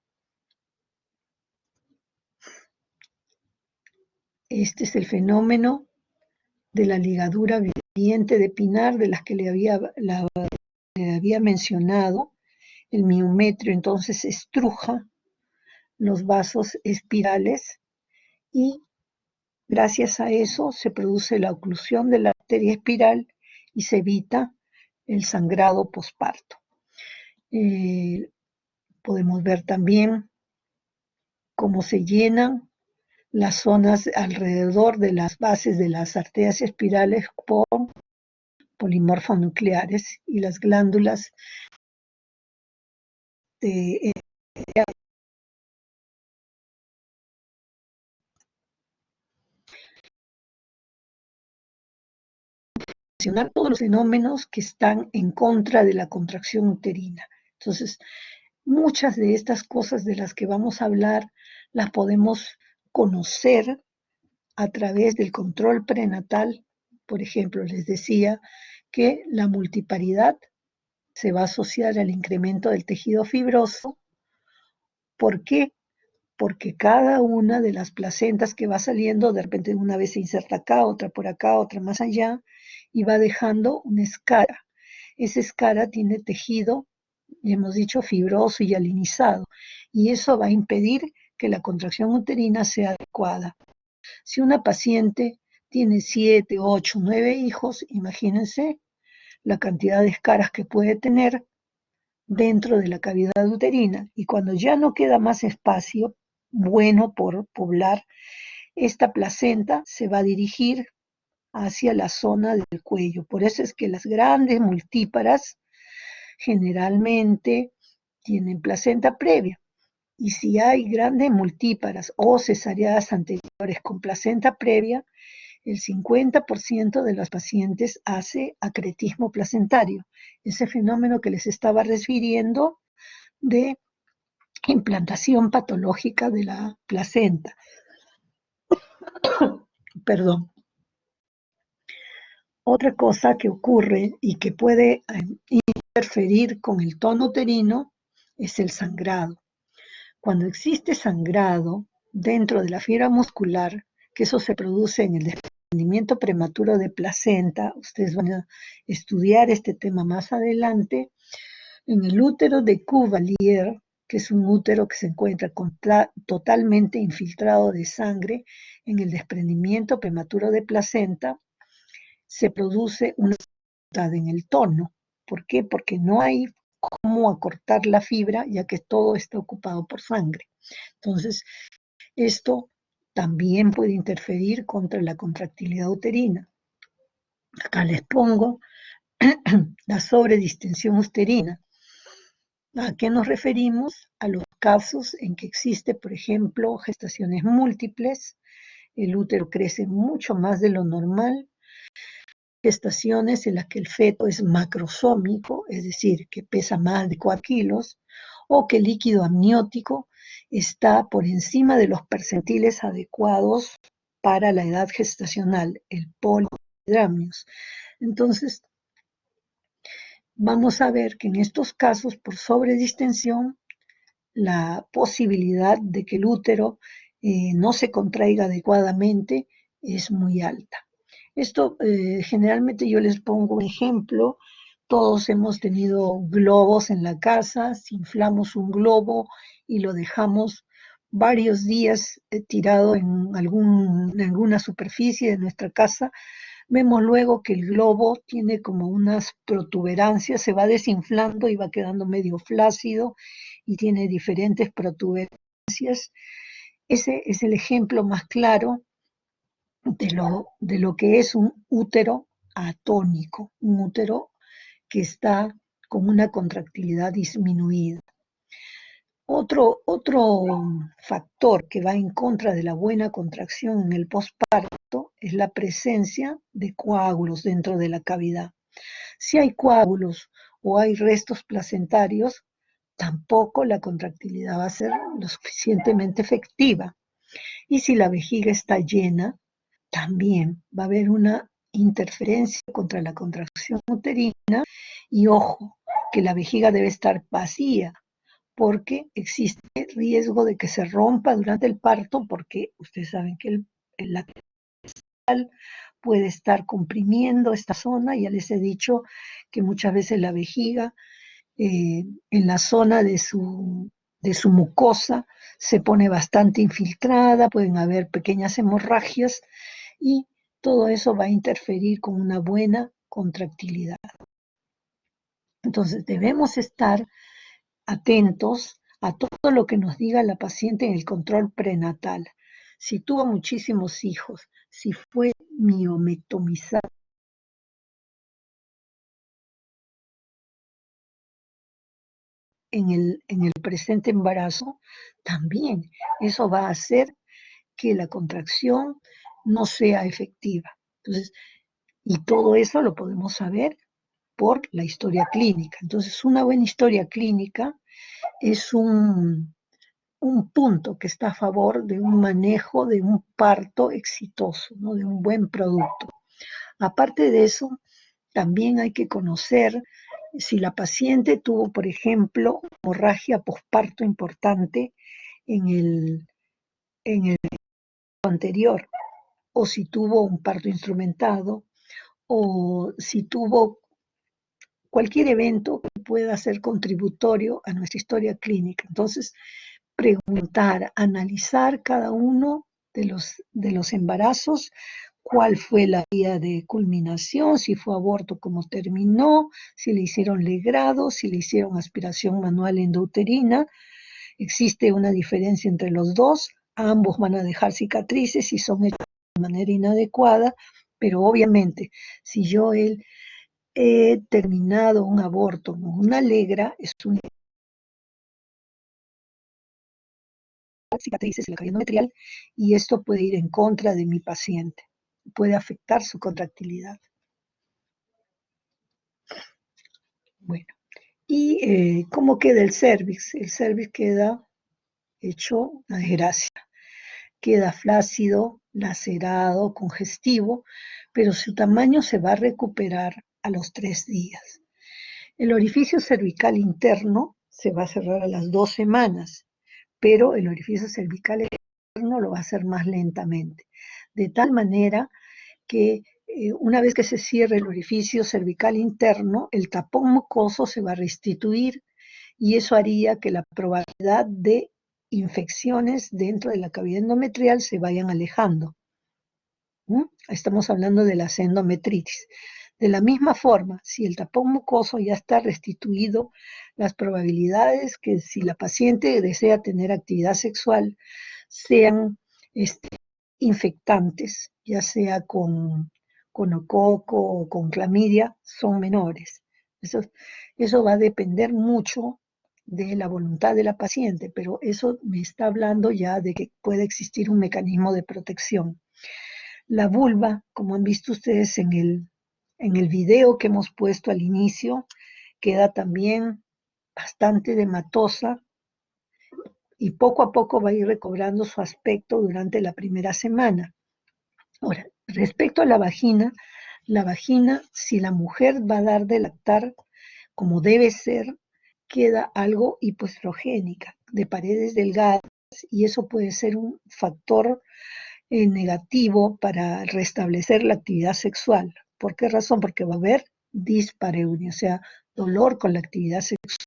Este es el fenómeno de la ligadura viviente de Pinar, de las que le había mencionado. El miometrio entonces estruja los vasos espirales y gracias a eso se produce la oclusión de la arteria espiral y se evita el sangrado posparto. Podemos ver también cómo se llenan las zonas alrededor de las bases de las arterias espirales por polimorfonucleares y las glándulas de mencionar todos los fenómenos que están en contra de la contracción uterina. Entonces, muchas de estas cosas de las que vamos a hablar las podemos conocer a través del control prenatal. Por ejemplo, les decía que la multiparidad se va a asociar al incremento del tejido fibroso. ¿Por qué? Porque cada una de las placentas que va saliendo, de repente una vez se inserta acá, otra por acá, otra más allá, y va dejando una escara. Esa escara tiene tejido, hemos dicho, fibroso y alinizado, y eso va a impedir que la contracción uterina sea adecuada. Si una paciente tiene 7, 8, 9 hijos, imagínense la cantidad de escaras que puede tener dentro de la cavidad uterina. Y cuando ya no queda más espacio bueno por poblar, esta placenta se va a dirigir hacia la zona del cuello. Por eso es que las grandes multíparas generalmente tienen placenta previa. Y si hay grandes multíparas o cesáreas anteriores con placenta previa, el 50% de los pacientes hace acretismo placentario, ese fenómeno que les estaba refiriendo de implantación patológica de la placenta. Perdón. Otra cosa que ocurre y que puede interferir con el tono uterino es el sangrado. Cuando existe sangrado dentro de la fibra muscular, que eso se produce en el desprendimiento prematuro de placenta, ustedes van a estudiar este tema más adelante, en el útero de Cuvelier, que es un útero que se encuentra totalmente infiltrado de sangre, en el desprendimiento prematuro de placenta, se produce una dificultad en el tono. ¿Por qué? Porque no hay cómo acortar la fibra, ya que todo está ocupado por sangre. Entonces, esto también puede interferir contra la contractilidad uterina. Acá les pongo la sobredistensión uterina. ¿A qué nos referimos? A los casos en que existe, por ejemplo, gestaciones múltiples, el útero crece mucho más de lo normal, gestaciones en las que el feto es macrosómico, es decir, que pesa más de 4 kilos, o que el líquido amniótico está por encima de los percentiles adecuados para la edad gestacional, el polihidramios. Entonces, vamos a ver que en estos casos, por sobredistensión, la posibilidad de que el útero no se contraiga adecuadamente es muy alta. Esto generalmente yo les pongo un ejemplo. Todos hemos tenido globos en la casa. Si inflamos un globo y lo dejamos varios días tirado en alguna superficie de nuestra casa, vemos luego que el globo tiene como unas protuberancias, se va desinflando y va quedando medio flácido y tiene diferentes protuberancias. Ese es el ejemplo más claro de lo que es un útero atónico, un útero que está con una contractilidad disminuida. Otro factor que va en contra de la buena contracción en el posparto es la presencia de coágulos dentro de la cavidad. Si hay coágulos o hay restos placentarios, tampoco la contractilidad va a ser lo suficientemente efectiva. Y si la vejiga está llena, también va a haber una interferencia contra la contracción uterina y ojo, que la vejiga debe estar vacía porque existe riesgo de que se rompa durante el parto porque ustedes saben que el lateral puede estar comprimiendo esta zona. Ya les he dicho que muchas veces la vejiga en la zona de su mucosa se pone bastante infiltrada, pueden haber pequeñas hemorragias y todo eso va a interferir con una buena contractilidad. Entonces debemos estar atentos a todo lo que nos diga la paciente en el control prenatal. Si tuvo muchísimos hijos, si fue miometomizada en el presente embarazo, también eso va a hacer que la contracción no sea efectiva. Entonces, y todo eso lo podemos saber por la historia clínica. Entonces, una buena historia clínica es un punto que está a favor de un manejo de un parto exitoso, ¿no? De un buen producto. Aparte de eso, también hay que conocer si la paciente tuvo, por ejemplo, hemorragia posparto importante en el anterior, o si tuvo un parto instrumentado, o si tuvo cualquier evento que pueda ser contributorio a nuestra historia clínica. Entonces, preguntar, analizar cada uno de los embarazos, cuál fue la vía de culminación, si fue aborto, cómo terminó, si le hicieron legrado, si le hicieron aspiración manual endouterina. Existe una diferencia entre los dos, ambos van a dejar cicatrices si son hechos de manera inadecuada, pero obviamente si yo he terminado un aborto con una legra, es una cicatrices en la cavidad endometrial y esto puede ir en contra de mi paciente, puede afectar su contractilidad. Bueno, ¿y cómo queda el cervix? El cervix queda hecho una desgracia. queda flácido, lacerado, congestivo, pero su tamaño se va a recuperar a los 3 días. El orificio cervical interno se va a cerrar a las 2 semanas, pero el orificio cervical externo lo va a hacer más lentamente, de tal manera que una vez que se cierre el orificio cervical interno, el tapón mucoso se va a restituir y eso haría que la probabilidad de infecciones dentro de la cavidad endometrial se vayan alejando. Estamos hablando de la endometritis. De la misma forma, si el tapón mucoso ya está restituido, las probabilidades que si la paciente desea tener actividad sexual sean infectantes, ya sea con conococo o con clamidia, son menores. Eso va a depender mucho de la voluntad de la paciente, pero eso me está hablando ya de que puede existir un mecanismo de protección. La vulva, como han visto ustedes en el video que hemos puesto al inicio, queda también bastante edematosa y poco a poco va a ir recobrando su aspecto durante la primera semana. Ahora, respecto a la vagina, si la mujer va a dar de lactar como debe ser, queda algo hipoestrogénica, de paredes delgadas, y eso puede ser un factor negativo para restablecer la actividad sexual. ¿Por qué razón? Porque va a haber dispareunia, o sea, dolor con la actividad sexual.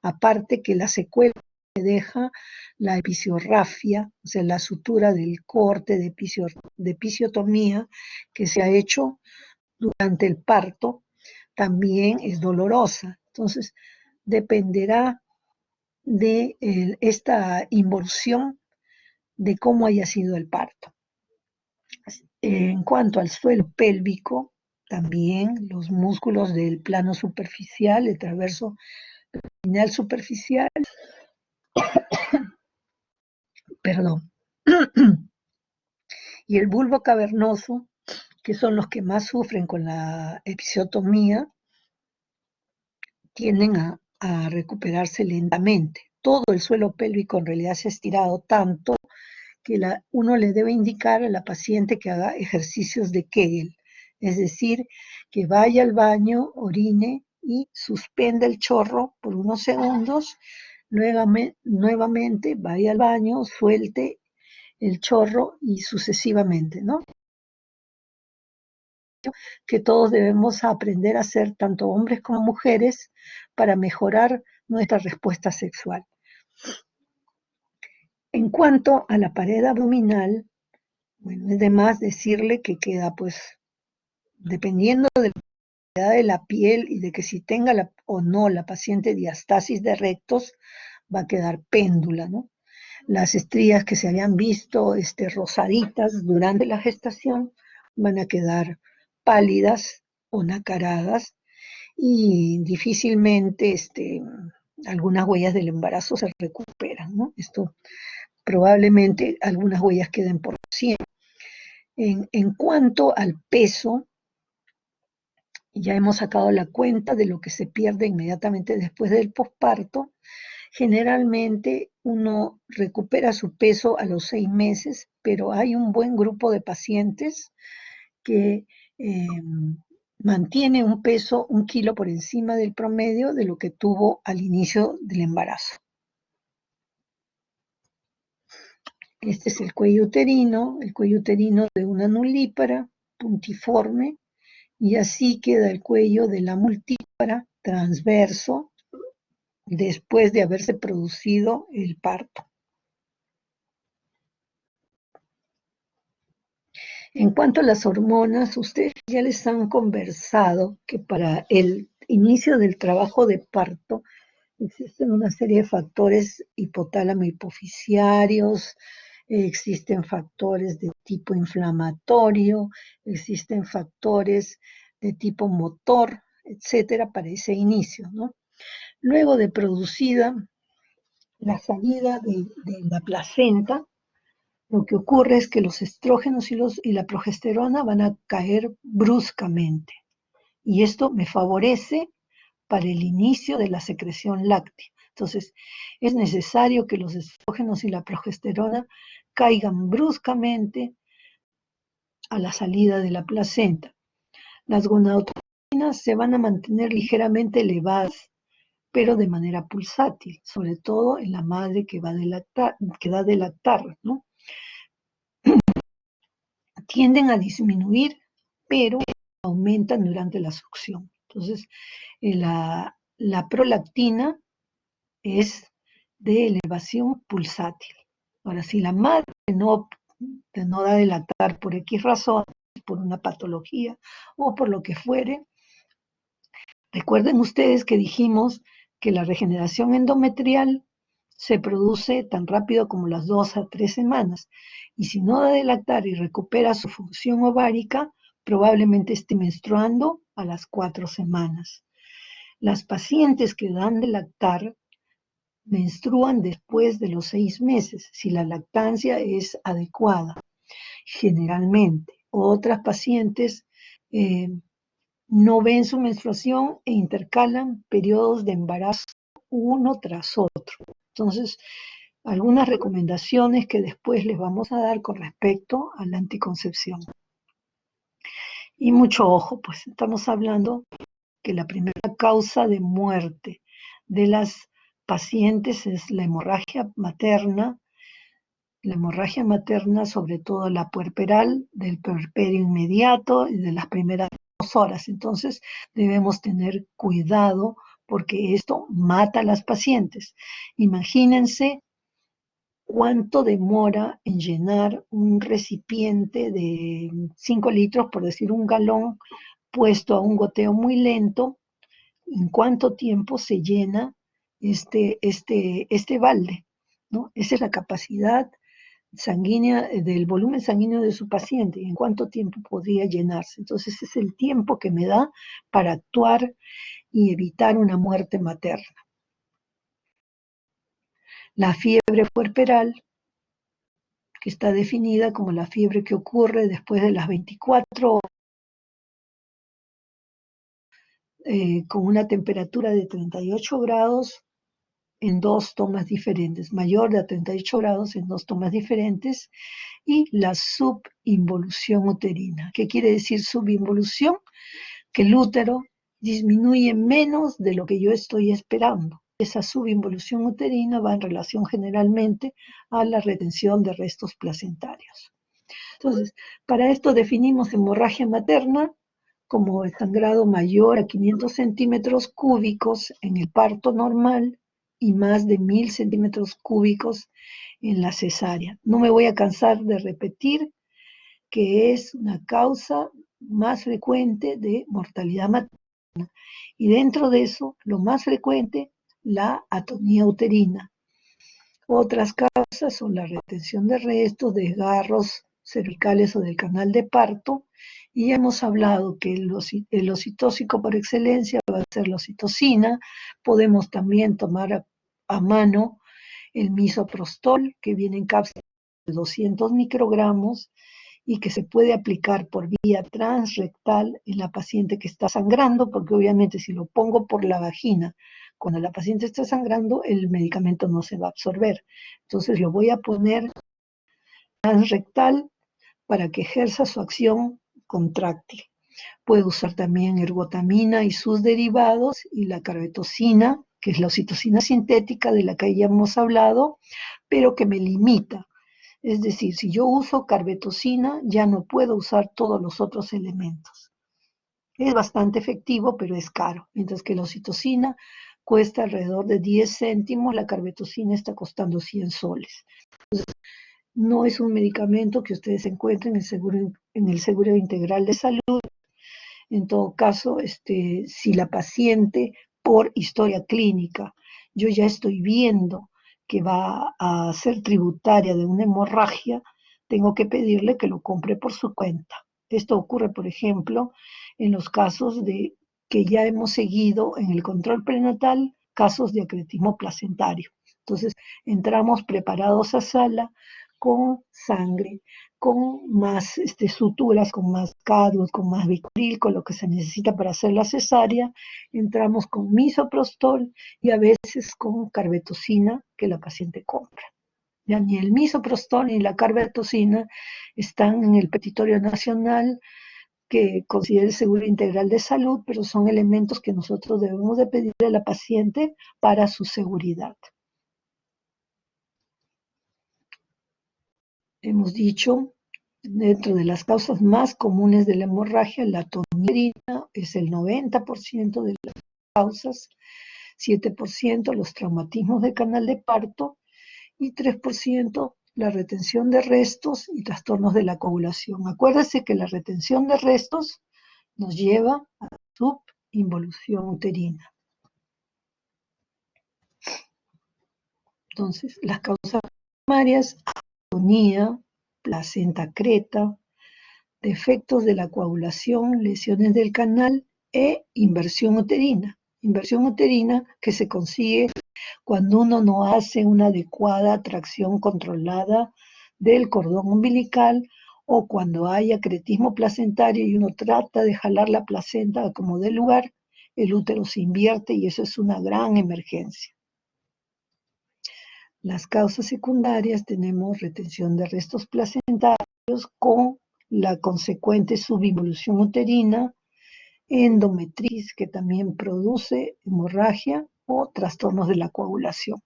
Aparte que la secuela que deja la episiorrafia, o sea, la sutura del corte de episiotomía que se ha hecho durante el parto, también es dolorosa. Entonces, dependerá de esta involución de cómo haya sido el parto. En cuanto al suelo pélvico, también los músculos del plano superficial, el transverso perineal superficial, perdón, y el bulbo cavernoso, que son los que más sufren con la episiotomía, tienden a recuperarse lentamente. Todo el suelo pélvico en realidad se ha estirado tanto que uno le debe indicar a la paciente que haga ejercicios de Kegel, es decir, que vaya al baño, orine y suspenda el chorro por unos segundos, nuevamente vaya al baño, suelte el chorro y sucesivamente, ¿no? Que todos debemos aprender a hacer, tanto hombres como mujeres, para mejorar nuestra respuesta sexual. En cuanto a la pared abdominal, bueno, es de más decirle que queda, pues, dependiendo de la calidad de la piel y de que si tenga o no la paciente diastasis de rectos, va a quedar péndula, ¿no? Las estrías que se habían visto rosaditas durante la gestación van a quedar pálidas o nacaradas y difícilmente algunas huellas del embarazo se recuperan, ¿no? Esto probablemente algunas huellas queden por siempre. En cuanto al peso, ya hemos sacado la cuenta de lo que se pierde inmediatamente después del posparto. Generalmente uno recupera su peso a los 6 meses, pero hay un buen grupo de pacientes que mantiene un peso 1 kilo por encima del promedio de lo que tuvo al inicio del embarazo. Este es el cuello uterino de una nulípara puntiforme, y así queda el cuello de la multípara transverso después de haberse producido el parto. En cuanto a las hormonas, ustedes ya les han conversado que para el inicio del trabajo de parto existen una serie de factores hipotálamo-hipoficiarios, existen factores de tipo inflamatorio, existen factores de tipo motor, etcétera, para ese inicio, ¿no? Luego de producida la salida de la placenta, lo que ocurre es que los estrógenos y la progesterona van a caer bruscamente. Y esto me favorece para el inicio de la secreción láctea. Entonces, es necesario que los estrógenos y la progesterona caigan bruscamente a la salida de la placenta. Las gonadotropina se van a mantener ligeramente elevadas, pero de manera pulsátil, sobre todo en la madre que da de lactar, ¿no? Tienden a disminuir, pero aumentan durante la succión. Entonces, la prolactina es de elevación pulsátil. Ahora, si la madre no da de lactar por X razón, por una patología o por lo que fuere, recuerden ustedes que dijimos que la regeneración endometrial se produce tan rápido como las 2 a 3 semanas. Y si no da de lactar y recupera su función ovárica, probablemente esté menstruando a las 4 semanas. Las pacientes que dan de lactar menstruan después de los 6 meses, si la lactancia es adecuada, generalmente. Otras pacientes no ven su menstruación e intercalan periodos de embarazo uno tras otro. Entonces, algunas recomendaciones que después les vamos a dar con respecto a la anticoncepción. Y mucho ojo, pues estamos hablando que la primera causa de muerte de las pacientes es la hemorragia materna, sobre todo la puerperal, del puerperio inmediato y de las primeras 2 horas. Entonces debemos tener cuidado porque esto mata a las pacientes. Imagínense cuánto demora en llenar un recipiente de 5 litros, por decir un galón, puesto a un goteo muy lento, en cuánto tiempo se llena este balde, ¿no? Esa es la capacidad sanguínea, del volumen sanguíneo de su paciente, y en cuánto tiempo podría llenarse. Entonces es el tiempo que me da para actuar y evitar una muerte materna. La fiebre puerperal, que está definida como la fiebre que ocurre después de las 24 horas, con una temperatura de 38 grados en 2 tomas diferentes, mayor de 38 grados en 2 tomas diferentes, y la subinvolución uterina. ¿Qué quiere decir subinvolución? Que el útero disminuye menos de lo que yo estoy esperando. Esa subinvolución uterina va en relación generalmente a la retención de restos placentarios. Entonces, para esto definimos hemorragia materna como el sangrado mayor a 500 centímetros cúbicos en el parto normal y más de 1000 centímetros cúbicos en la cesárea. No me voy a cansar de repetir que es una causa más frecuente de mortalidad materna. Y dentro de eso, lo más frecuente, la atonía uterina. Otras causas son la retención de restos, desgarros cervicales o del canal de parto. Y ya hemos hablado que el ocitóxico por excelencia va a ser la oxitocina. Podemos también tomar a mano el misoprostol, que viene en cápsulas de 200 microgramos y que se puede aplicar por vía transrectal en la paciente que está sangrando, porque obviamente si lo pongo por la vagina, cuando la paciente está sangrando, el medicamento no se va a absorber. Entonces lo voy a poner transrectal para que ejerza su acción contráctil. Puede usar también ergotamina y sus derivados y la carbetocina, que es la oxitocina sintética de la que ya hemos hablado, pero que me limita. Es decir, si yo uso carbetocina, ya no puedo usar todos los otros elementos. Es bastante efectivo, pero es caro. Mientras que la oxitocina cuesta alrededor de 10 céntimos, la carbetocina está costando 100 soles. Entonces, no es un medicamento que ustedes encuentren en el Seguro Integral de Salud. En todo caso, si la paciente, por historia clínica, yo ya estoy viendo que va a ser tributaria de una hemorragia, tengo que pedirle que lo compre por su cuenta. Esto ocurre, por ejemplo, en los casos de que ya hemos seguido en el control prenatal, casos de acretismo placentario. Entonces, entramos preparados a sala con sangre, con más suturas, con más carlos, con más Vicryl, con lo que se necesita para hacer la cesárea. Entramos con misoprostol y a veces con carbetocina que la paciente compra. Ya ni el misoprostol ni la carbetocina están en el petitorio nacional que considere seguro integral de salud, pero son elementos que nosotros debemos de pedirle a la paciente para su seguridad. Hemos dicho, dentro de las causas más comunes de la hemorragia, la tonierina es el 90% de las causas, 7% los traumatismos del canal de parto y 3% la retención de restos y trastornos de la coagulación. Acuérdense que la retención de restos nos lleva a subinvolución uterina. Entonces, las causas primarias, atonía, placenta creta, defectos de la coagulación, lesiones del canal e inversión uterina. Inversión uterina que se consigue cuando uno no hace una adecuada tracción controlada del cordón umbilical o cuando hay acretismo placentario y uno trata de jalar la placenta como dé lugar, el útero se invierte y eso es una gran emergencia. Las causas secundarias tenemos retención de restos placentarios con la consecuente subinvolución uterina, endometritis que también produce hemorragia o trastornos de la coagulación.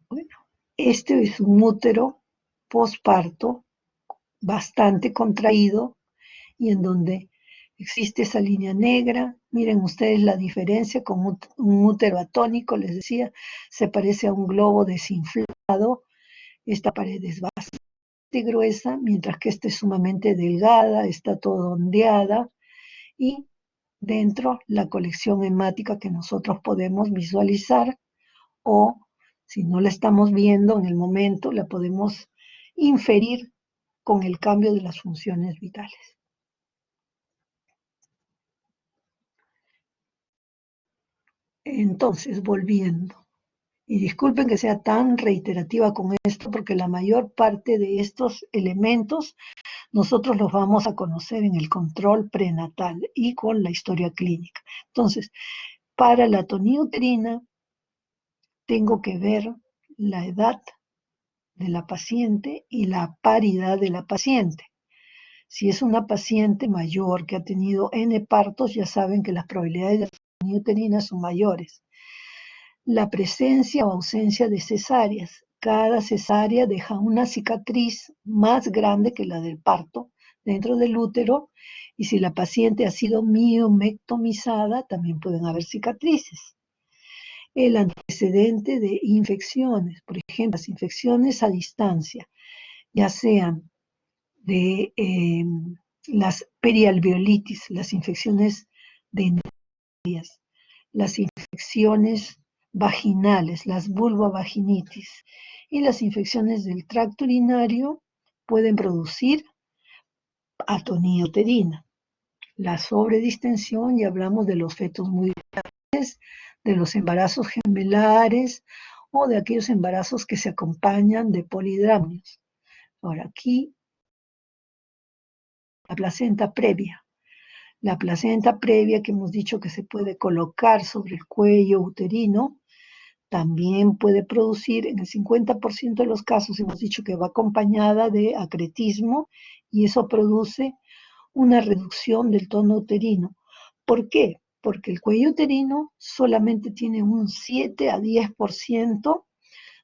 Bueno, este es un útero posparto bastante contraído y en donde existe esa línea negra. Miren ustedes la diferencia con un útero atónico, les decía, se parece a un globo desinflado. Esta pared es bastante gruesa, mientras que esta es sumamente delgada, está todo ondeada y dentro la colección hemática que nosotros podemos visualizar o si no la estamos viendo en el momento, la podemos inferir con el cambio de las funciones vitales. Entonces, volviendo, y disculpen que sea tan reiterativa con esto, porque la mayor parte de estos elementos nosotros los vamos a conocer en el control prenatal y con la historia clínica. Entonces, para la atonía uterina, tengo que ver la edad de la paciente y la paridad de la paciente. Si es una paciente mayor que ha tenido N partos, ya saben que las probabilidades de atonía uterina son mayores. La presencia o ausencia de cesáreas. Cada cesárea deja una cicatriz más grande que la del parto dentro del útero y si la paciente ha sido miomectomizada, también pueden haber cicatrices. El antecedente de infecciones, por ejemplo, las infecciones a distancia, ya sean de las perialveolitis, las infecciones dentarias, las infecciones vaginales, las vulvovaginitis y las infecciones del tracto urinario pueden producir atonía uterina. La sobredistensión, ya hablamos de los fetos muy grandes, de los embarazos gemelares o de aquellos embarazos que se acompañan de polidramnios. Ahora aquí, la placenta previa. La placenta previa que hemos dicho que se puede colocar sobre el cuello uterino, también puede producir, en el 50% de los casos hemos dicho que va acompañada de acretismo y eso produce una reducción del tono uterino. ¿Por qué? Porque el cuello uterino solamente tiene un 7 a 10%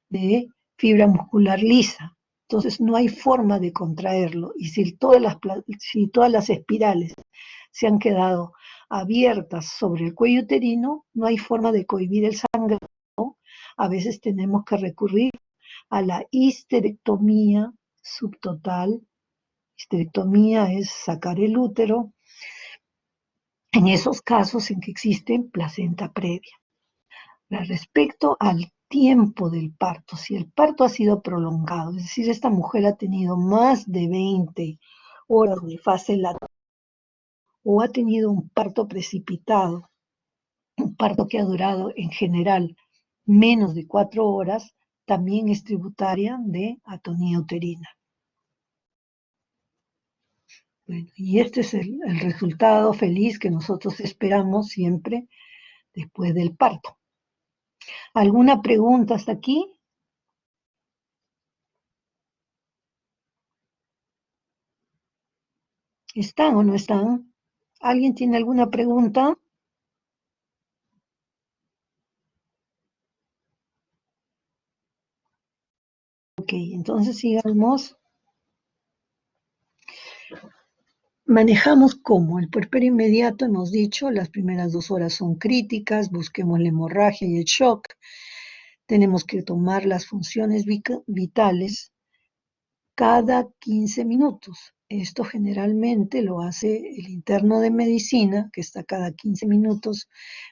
de fibra muscular lisa. Entonces no hay forma de contraerlo. Y si todas las espirales se han quedado abiertas sobre el cuello uterino, no hay forma de cohibir el sangrado. A veces tenemos que recurrir a la histerectomía subtotal. Histerectomía es sacar el útero en esos casos en que existe placenta previa. Respecto al tiempo del parto, si el parto ha sido prolongado, es decir, esta mujer ha tenido más de 20 horas de fase lateral o ha tenido un parto precipitado, un parto que ha durado en general menos de 4 horas, también es tributaria de atonía uterina. Bueno, y este es el resultado feliz que nosotros esperamos siempre después del parto. ¿Alguna pregunta hasta aquí? ¿Están o no están? ¿Alguien tiene alguna pregunta? Ok, entonces sigamos. Manejamos cómo el puerperio inmediato, hemos dicho, las primeras 2 horas son críticas, busquemos la hemorragia y el shock. Tenemos que tomar las funciones vitales cada 15 minutos. Esto generalmente lo hace el interno de medicina, que está cada 15 minutos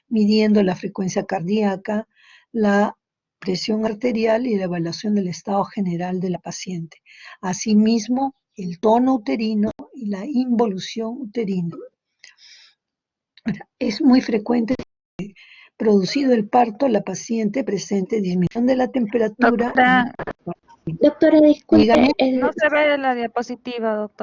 midiendo la frecuencia cardíaca, la presión arterial y la evaluación del estado general de la paciente. Asimismo, el tono uterino y la involución uterina. Es muy frecuente que, producido el parto, la paciente presente disminución de la temperatura. Doctora, Doctora, disculpe, Dígame. no se ve la diapositiva, doctora.